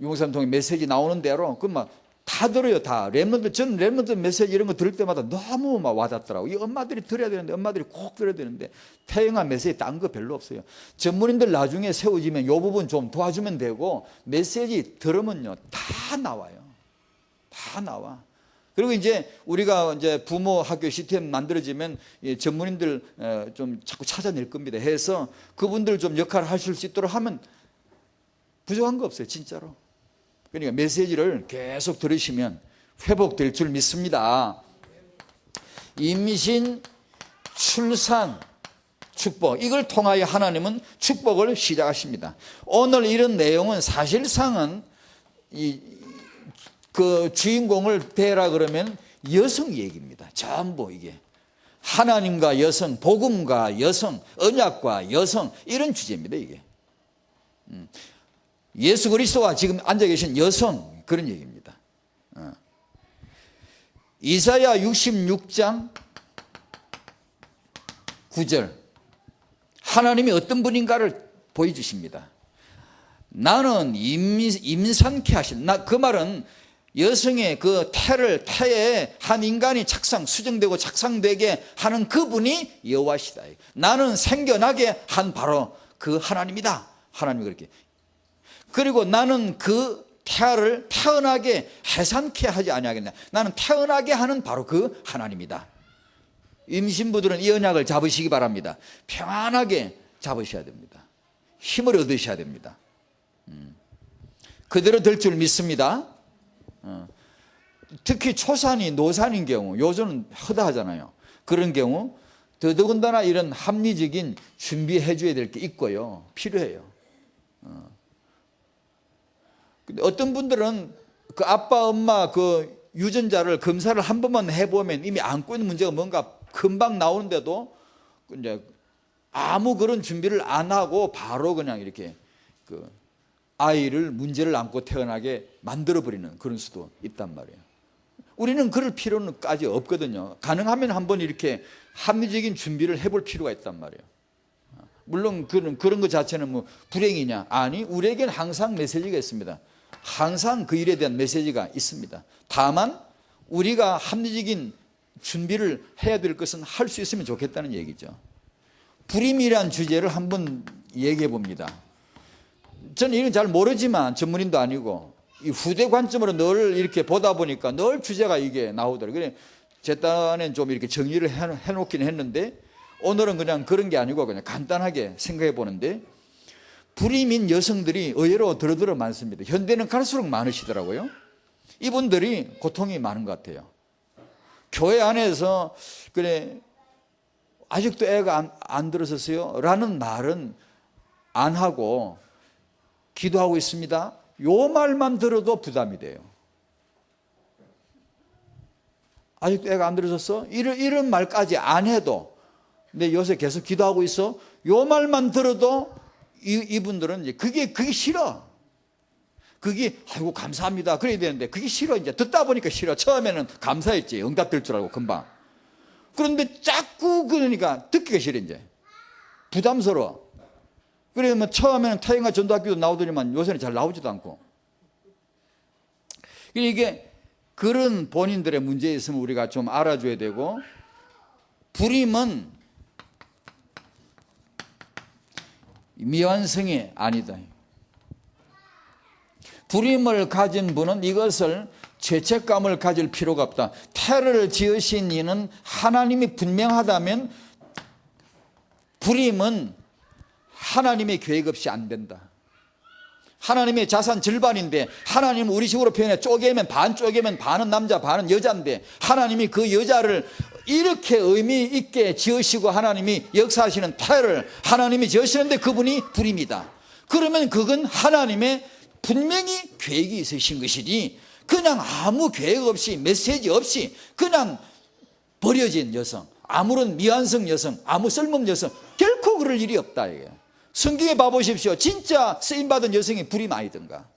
[SPEAKER 1] 유목사님 통해 메시지 나오는 대로 그 막 다 들어요. 다 렘넌트, 저는 렘넌트 메시지 이런 거 들을 때마다 너무 막 와닿더라고. 이 엄마들이 들어야 되는데, 엄마들이 꼭 들어야 되는데 태영아 메시지 딴 거 별로 없어요. 전문인들 나중에 세워지면 이 부분 좀 도와주면 되고 메시지 들으면요 다 나와요. 다 나와. 그리고 이제 우리가 이제 부모 학교 시스템 만들어지면 전문인들 좀 자꾸 찾아낼 겁니다. 해서 그분들 좀 역할을 하실 수 있도록 하면 부족한 거 없어요. 진짜로. 그러니까 메시지를 계속 들으시면 회복될 줄 믿습니다. 임신, 출산, 축복, 이걸 통하여 하나님은 축복을 시작하십니다. 오늘 이런 내용은 사실상은 그 주인공을 대라 그러면 여성 얘기입니다. 전부 이게 하나님과 여성, 복음과 여성, 언약과 여성, 이런 주제입니다. 이게 예수 그리스도와 지금 앉아 계신 여성, 그런 얘기입니다. 이사야 66장 9절 하나님이 어떤 분인가를 보여주십니다. 나는 임산케 하신, 그 말은 여성의 그 태에 한 인간이 수정되고 착상되게 하는 그분이 여호와시다. 나는 생겨나게 한 바로 그 하나님이다. 하나님이 그렇게. 그리고 나는 그 태아를 태어나게 해산케 하지 아니하겠나. 나는 태어나게 하는 바로 그 하나님이다. 임신부들은 이 언약을 잡으시기 바랍니다. 평안하게 잡으셔야 됩니다. 힘을 얻으셔야 됩니다. 그대로 될 줄 믿습니다. 특히 초산이 노산인 경우, 요즘은 허다하잖아요. 그런 경우 더더군다나 이런 합리적인 준비해 줘야 될 게 있고요. 필요해요. 근데 어떤 분들은 그 아빠, 엄마 그 유전자를 검사를 한 번만 해보면 이미 안고 있는 문제가 뭔가 금방 나오는데도 이제 아무 그런 준비를 안 하고 바로 그냥 이렇게 그 아이를 문제를 안고 태어나게 만들어버리는 그런 수도 있단 말이에요. 우리는 그럴 필요는까지 없거든요. 가능하면 한번 이렇게 합리적인 준비를 해볼 필요가 있단 말이에요. 물론 그런 것 자체는 뭐 불행이냐? 아니, 우리에게는 항상 메시지가 있습니다. 항상 그 일에 대한 메시지가 있습니다. 다만 우리가 합리적인 준비를 해야 될 것은 할 수 있으면 좋겠다는 얘기죠. 불임이란 주제를 한번 얘기해 봅니다. 저는 이건 잘 모르지만 전문인도 아니고 이 후대 관점으로 늘 이렇게 보다 보니까 늘 주제가 이게 나오더라고요. 그래 제 딴엔 좀 이렇게 정리를 해놓긴 했는데 오늘은 그냥 그런 게 아니고 그냥 간단하게 생각해 보는데, 불임인 여성들이 의외로 더러더러 많습니다. 현대는 갈수록 많으시더라고요. 이분들이 고통이 많은 것 같아요. 교회 안에서 그래 아직도 애가 안 들어섰어요 라는 말은 안 하고 기도하고 있습니다, 요 말만 들어도 부담이 돼요. 아직도 애가 안 들어섰어? 이런 말까지 안 해도, 근데 요새 계속 기도하고 있어? 요 말만 들어도 이분들은 이제 그게 싫어. 그게 아이고 감사합니다 그래야 되는데 그게 싫어. 이제 듣다 보니까 싫어. 처음에는 감사했지, 응답될 줄 알고 금방. 그런데 자꾸 그러니까 듣기가 싫어. 이제 부담스러워. 그러면 처음에는 타인과 전도학교도 나오더니만 요새는 잘 나오지도 않고. 이게 그런 본인들의 문제에 있으면 우리가 좀 알아줘야 되고, 불임은 미완성이 아니다. 불임을 가진 분은 이것을 죄책감을 가질 필요가 없다. 태를 지으신 이는 하나님이 분명하다면 불임은 하나님의 계획 없이 안 된다. 하나님의 자산 절반인데 하나님은 우리식으로 표현해 쪼개면 반은 남자 반은 여자인데 하나님이 그 여자를 이렇게 의미 있게 지으시고 하나님이 역사하시는 태를 하나님이 지으시는데 그분이 불임이다. 그러면 그건 하나님의 분명히 계획이 있으신 것이지 그냥 아무 계획 없이 메시지 없이 그냥 버려진 여성, 아무런 미완성 여성, 아무 쓸모없는 여성, 결코 그럴 일이 없다. 이게 성경에 봐보십시오. 진짜 쓰임받은 여성이 불임 아니던가.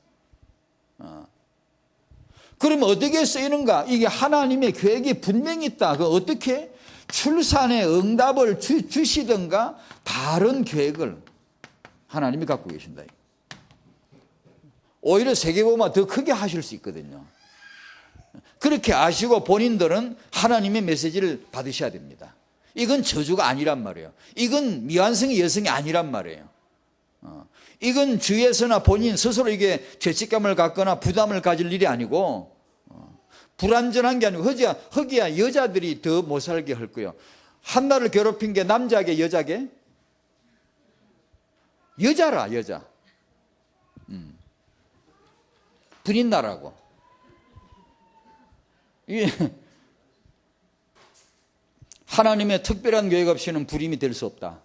[SPEAKER 1] 그러면 어떻게 쓰이는가? 이게 하나님의 계획이 분명히 있다. 그 어떻게? 출산의 응답을 주시던가 다른 계획을 하나님이 갖고 계신다. 오히려 세계보고만 더 크게 하실 수 있거든요. 그렇게 아시고 본인들은 하나님의 메시지를 받으셔야 됩니다. 이건 저주가 아니란 말이에요. 이건 미완성의 여성이 아니란 말이에요. 이건 주위에서나 본인 스스로 이게 죄책감을 갖거나 부담을 가질 일이 아니고 불완전한 게 아니고 허기야 여자들이 더 못 살게 할 거예요. 한나를 괴롭힌 게 남자게 여자게? 여자라 여자. 분인나라고. 하나님의 특별한 계획 없이는 불임이 될 수 없다.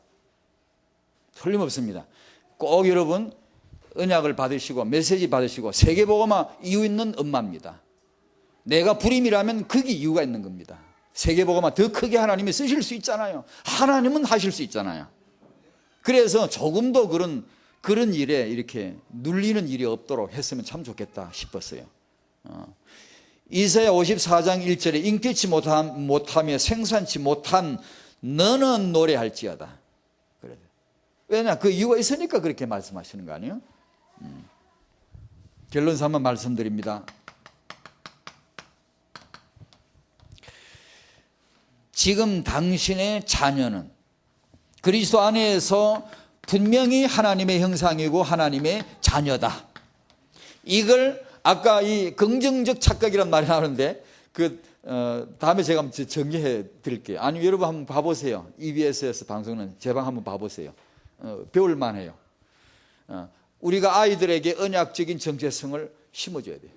[SPEAKER 1] 틀림없습니다. 꼭 여러분 언약을 받으시고 메시지 받으시고 세계복음화 이유 있는 엄마입니다. 내가 불임이라면 그게 이유가 있는 겁니다. 세계복음화 더 크게 하나님이 쓰실 수 있잖아요. 하나님은 하실 수 있잖아요. 그래서 조금도 그런 일에 이렇게 눌리는 일이 없도록 했으면 참 좋겠다 싶었어요. 이사야 54장 1절에 인격치 못하며 생산치 못한 너는 노래할지어다. 그래. 왜냐? 그 이유가 있으니까 그렇게 말씀하시는 거 아니에요? 결론 삼아 말씀드립니다. 지금 당신의 자녀는 그리스도 안에서 분명히 하나님의 형상이고 하나님의 자녀다. 이걸 아까 이 긍정적 착각이란 말이 나오는데 다음에 제가 한번 정리해 드릴게요. 아니 여러분 한번 봐보세요. EBS에서 방송은 제 방 한번 봐보세요. 배울만 해요. 우리가 아이들에게 언약적인 정체성을 심어줘야 돼요.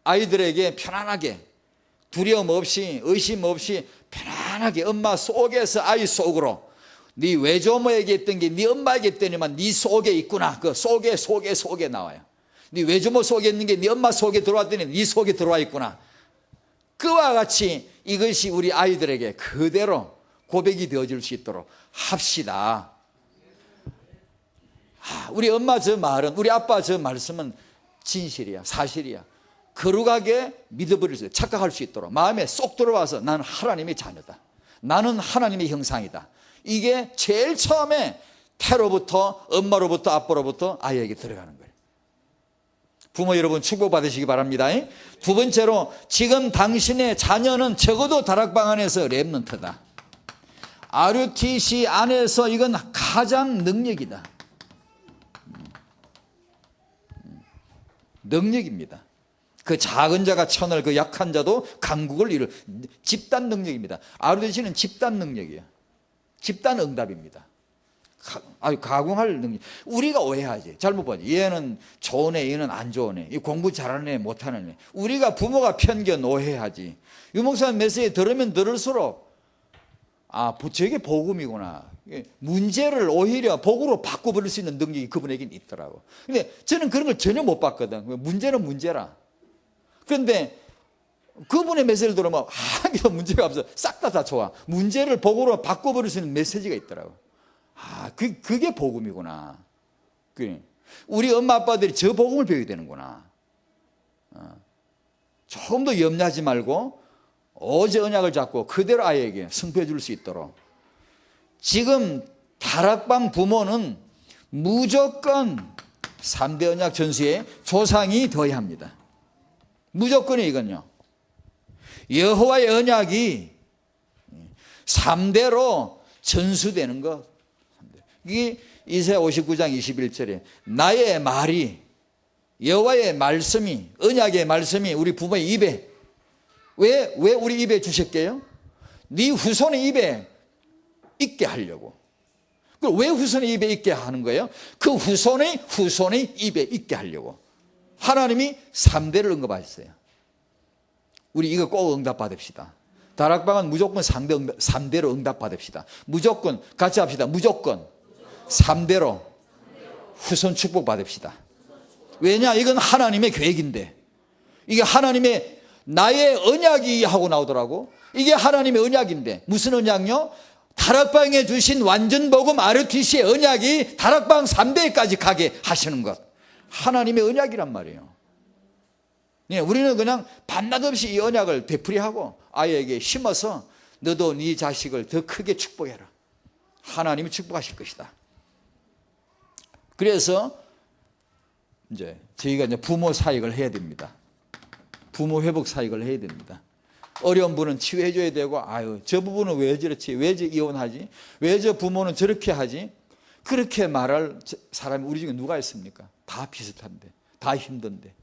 [SPEAKER 1] 아이들에게 편안하게 두려움 없이 의심 없이 편안하게 엄마 속에서 아이 속으로 네 외조모에게 있던 게 네 엄마에게 있더니만 네 속에 있구나. 그 속에 나와요. 네 외조모 속에 있는 게 네 엄마 속에 들어왔더니 네 속에 들어와 있구나. 그와 같이 이것이 우리 아이들에게 그대로 고백이 되어질 수 있도록 합시다. 우리 엄마 저 말은, 우리 아빠 저 말씀은 진실이야, 사실이야. 거룩하게 믿어버릴 수 있도록, 착각할 수 있도록 마음에 쏙 들어와서 나는 하나님의 자녀다. 나는 하나님의 형상이다. 이게 제일 처음에 태로부터 엄마로부터 아빠로부터 아이에게 들어가는 거예요. 부모 여러분 축복받으시기 바랍니다. 두 번째로 지금 당신의 자녀는 적어도 다락방 안에서 렘넌트다. RUTC 안에서 이건 가장 능력이다. 능력입니다. 그 작은 자가 천을, 그 약한 자도 강국을 이룰 집단 능력입니다. RUTC는 집단 능력이에요. 집단 응답입니다. 아주 가공할 능력. 우리가 오해하지. 잘못 보지. 얘는 좋은 애, 얘는 안 좋은 애. 공부 잘하는 애, 못하는 애. 우리가 부모가 편견, 오해하지. 유목사님 메시지 들으면 들을수록 저게 복음이구나. 문제를 오히려 복으로 바꿔버릴 수 있는 능력이 그분에게는 있더라고. 근데 저는 그런 걸 전혀 못 봤거든. 문제는 문제라. 그런데 그분의 메시지를 들으면 하나도 문제가 없어. 싹 다 좋아. 문제를 복으로 바꿔버릴 수 있는 메시지가 있더라고. 그게 복음이구나. 우리 엄마 아빠들이 저 복음을 배워야 되는구나. 조금 더 염려하지 말고 어제 언약을 잡고 그대로 아이에게 승부해 줄 수 있도록. 지금 다락방 부모는 무조건 3대 언약 전수에 조상이 더해야 합니다. 무조건이 이건요. 여호와의 언약이 3대로 전수되는 것. 이게 이사야 59장 21절에 나의 말이, 여호와의 말씀이, 언약의 말씀이 우리 부모의 입에, 왜 우리 입에 주셨게요? 네 후손의 입에 있게 하려고. 왜 후손의 입에 있게 하는 거예요? 그 후손의 입에 있게 하려고. 하나님이 3대를 응답하셨어요. 우리 이거 꼭 응답받읍시다. 다락방은 무조건 3대로 응답받읍시다. 무조건 같이 합시다. 무조건 3대로 후손 축복 받읍시다. 왜냐? 이건 하나님의 계획인데. 이게 하나님의 나의 언약이 하고 나오더라고. 이게 하나님의 언약인데. 무슨 언약요? 다락방에 주신 완전 복음 RUTC의 언약이 다락방 3대까지 가게 하시는 것. 하나님의 언약이란 말이에요. 우리는 그냥 밤낮 없이 이 언약을 되풀이하고 아이에게 심어서 너도 네 자식을 더 크게 축복해라. 하나님이 축복하실 것이다. 그래서 이제 저희가 이제 부모 사역을 해야 됩니다. 부모 회복 사역을 해야 됩니다. 어려운 분은 치유해 줘야 되고, 저 부부는 왜 저렇지? 왜 저 이혼하지? 왜 저 부모는 저렇게 하지? 그렇게 말할 사람이 우리 중에 누가 있습니까? 다 비슷한데, 다 힘든데.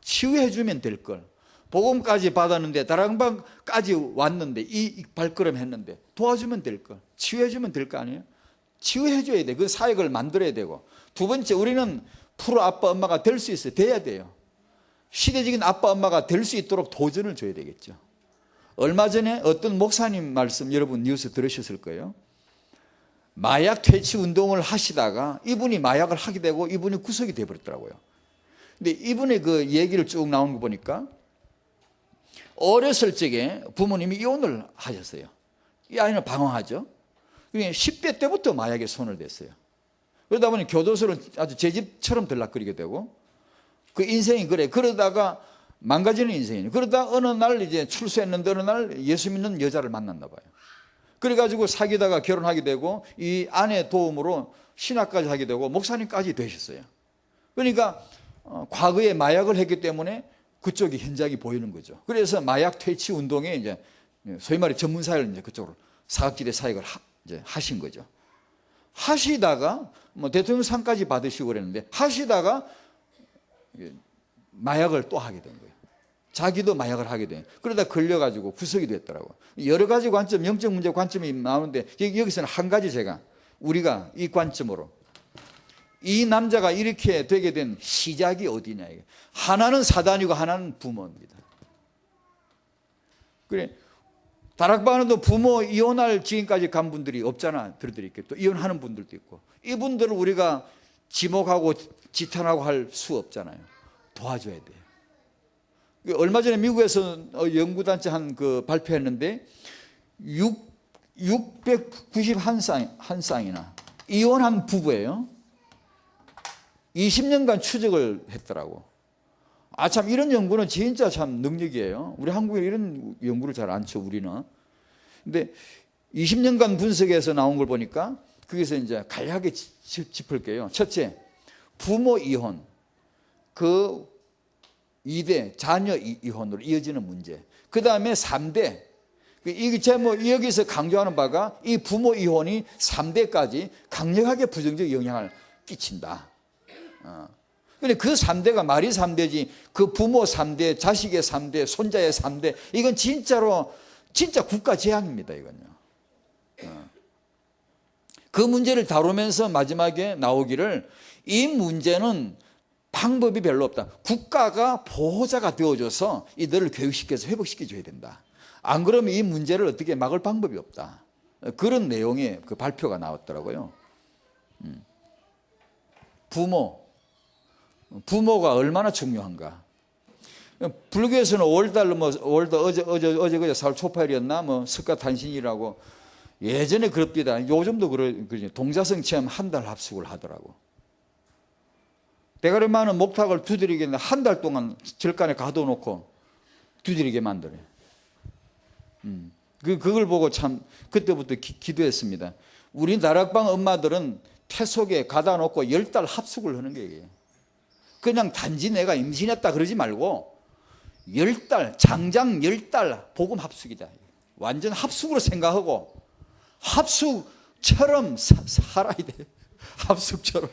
[SPEAKER 1] 치유해 주면 될 걸. 복음까지 받았는데, 다락방까지 왔는데, 이 발걸음 했는데 도와주면 될 걸. 치유해 주면 될 거 아니에요? 치유해 줘야 돼. 그 사역을 만들어야 되고. 두 번째, 우리는 프로 아빠 엄마가 될 수 있어요. 돼야 돼요. 시대적인 아빠 엄마가 될 수 있도록 도전을 줘야 되겠죠. 얼마 전에 어떤 목사님 말씀 여러분 뉴스 들으셨을 거예요. 마약 퇴치 운동을 하시다가 이분이 마약을 하게 되고 이분이 구속이 되어버렸더라고요. 근데 이분의 그 얘기를 쭉 나온 거 보니까 어렸을 적에 부모님이 이혼을 하셨어요. 이 아이는 방황하죠. 10대 때부터 마약에 손을 댔어요. 그러다 보니 교도소를 아주 제 집처럼 들락거리게 되고 그 인생이 그러다가 망가지는 인생이에요. 그러다 어느 날 이제 출소했는데 어느 날 예수 믿는 여자를 만났나 봐요. 그래가지고 사귀다가 결혼하게 되고 이 아내 도움으로 신학까지 하게 되고 목사님까지 되셨어요. 그러니까 과거에 마약을 했기 때문에 그쪽이 현장이 보이는 거죠. 그래서 마약 퇴치 운동에 이제 소위 말해 전문사회를 이제 그쪽으로 사각지대 사역을 이제 하신 거죠. 하시다가 뭐 대통령상까지 받으시고 그랬는데 하시다가 마약을 또 하게 된 거예요. 자기도 마약을 하게 된. 그러다 걸려가지고 구속이 됐더라고요. 여러 가지 관점, 영적 문제 관점이 나오는데 여기서는 한 가지 우리가 이 관점으로 이 남자가 이렇게 되게 된 시작이 어디냐. 이게. 하나는 사단이고 하나는 부모입니다. 그래. 다락방에도 부모 이혼할 지경까지 간 분들이 없잖아. 들어드릴게요. 또 이혼하는 분들도 있고. 이분들을 우리가 지목하고 지탄하고 할 수 없잖아요. 도와줘야 돼요. 얼마 전에 미국에서 연구단체 한 그 발표했는데 691쌍이나 이혼한 부부예요. 20년간 추적을 했더라고. 참 이런 연구는 진짜 참 능력이에요. 우리 한국에 이런 연구를 잘 안 쳐, 우리는. 근데 20년간 분석해서 나온 걸 보니까 거기서 이제 간략하게 짚을게요. 첫째, 부모 이혼. 그 2대 자녀 이혼으로 이어지는 문제. 그 다음에 3대. 이게 여기서 강조하는 바가 이 부모 이혼이 3대까지 강력하게 부정적 영향을 끼친다. 근데 그 3대가 말이 3대지 그 부모 3대, 자식의 3대, 손자의 3대 이건 진짜로 진짜 국가 재앙입니다. 이건요. 그 문제를 다루면서 마지막에 나오기를 이 문제는 방법이 별로 없다. 국가가 보호자가 되어줘서 이들을 교육시켜서 회복시켜줘야 된다. 안 그러면 이 문제를 어떻게 막을 방법이 없다. 그런 내용의 그 발표가 나왔더라고요. 부모가 얼마나 중요한가. 불교에서는 5월달 어제 4월 초파일이었나 석가탄신이라고 예전에 그럽디다. 요즘도 그러죠. 동자성 체험 한 달 합숙을 하더라고. 대가리 많은 목탁을 두드리게 한 달 동안 절간에 가둬놓고 두드리게 만드네. 그걸 보고 참 그때부터 기도했습니다. 우리 나락방 엄마들은 태속에 가다 놓고 10달 합숙을 하는 거예요. 그냥 단지 내가 임신했다 그러지 말고 10달, 장장 10달 복음 합숙이다. 완전 합숙으로 생각하고 합숙처럼 살아야 돼. 합숙처럼.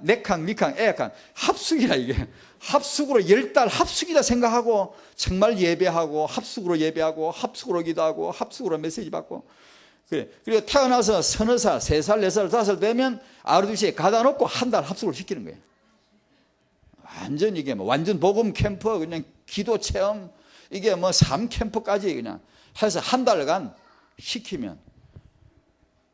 [SPEAKER 1] 내 칸, 니 칸, 애 칸. 합숙이라 이게. 합숙으로 10달 합숙이다 생각하고 정말 예배하고 합숙으로 예배하고 합숙으로 기도하고 합숙으로 메시지 받고 그래. 그리고 태어나서 서너 살, 3살, 4살, 5살 되면 아르두시에 가다 놓고 한 달 합숙을 시키는 거예요. 완전 이게 완전 복음 캠프 그냥 기도 체험 이게 3캠프까지 그냥 해서 한 달간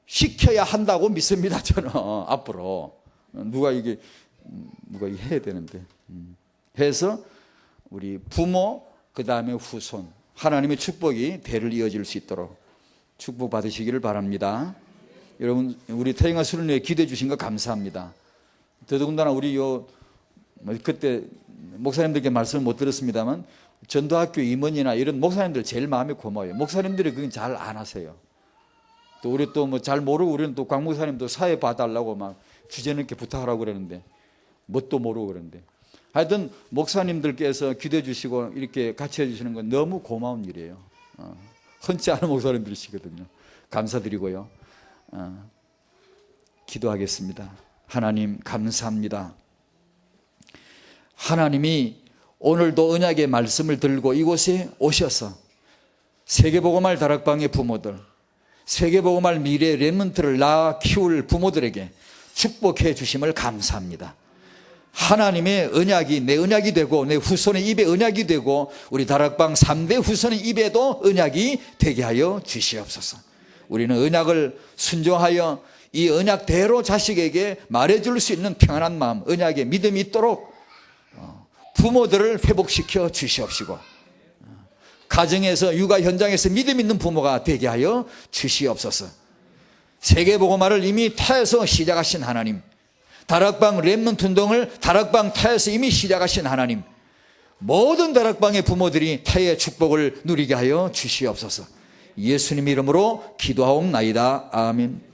[SPEAKER 1] 시켜야 한다고 믿습니다. 저는 앞으로 누가 이게 해야 되는데 해서 우리 부모 그 다음에 후손 하나님의 축복이 대를 이어질 수 있도록 축복 받으시기를 바랍니다. 여러분 우리 태영아 수련회에 기도해 주신 거 감사합니다. 더더군다나 우리 그때 목사님들께 말씀을 못 들었습니다만 전도학교 임원이나 이런 목사님들 제일 마음이 고마워요. 목사님들이 그건 잘 안 하세요. 또 우리 또 잘 모르고 우리는 또 곽 목사님도 사회 봐달라고 막 주제넘게 부탁하라고 그러는데 뭣도 모르고 그러는데 하여튼 목사님들께서 기도해 주시고 이렇게 같이 해주시는 건 너무 고마운 일이에요. 흔치 않은 목사님들이시거든요. 감사드리고요. 기도하겠습니다. 하나님 감사합니다. 하나님이 오늘도 언약의 말씀을 들고 이곳에 오셔서 세계복음할 다락방의 부모들, 세계복음할 미래 렘넌트를 낳아 키울 부모들에게 축복해 주심을 감사합니다. 하나님의 언약이 내 언약이 되고 내 후손의 입에 언약이 되고 우리 다락방 3대 후손의 입에도 언약이 되게 하여 주시옵소서. 우리는 언약을 순종하여 이 언약대로 자식에게 말해줄 수 있는 평안한 마음, 언약의 믿음이 있도록 부모들을 회복시켜 주시옵시고 가정에서 육아 현장에서 믿음 있는 부모가 되게 하여 주시옵소서. 세계복음화를 이미 태에서 시작하신 하나님, 다락방 렘넌트 운동을 다락방 태에서 이미 시작하신 하나님, 모든 다락방의 부모들이 태의 축복을 누리게 하여 주시옵소서. 예수님 이름으로 기도하옵나이다. 아멘.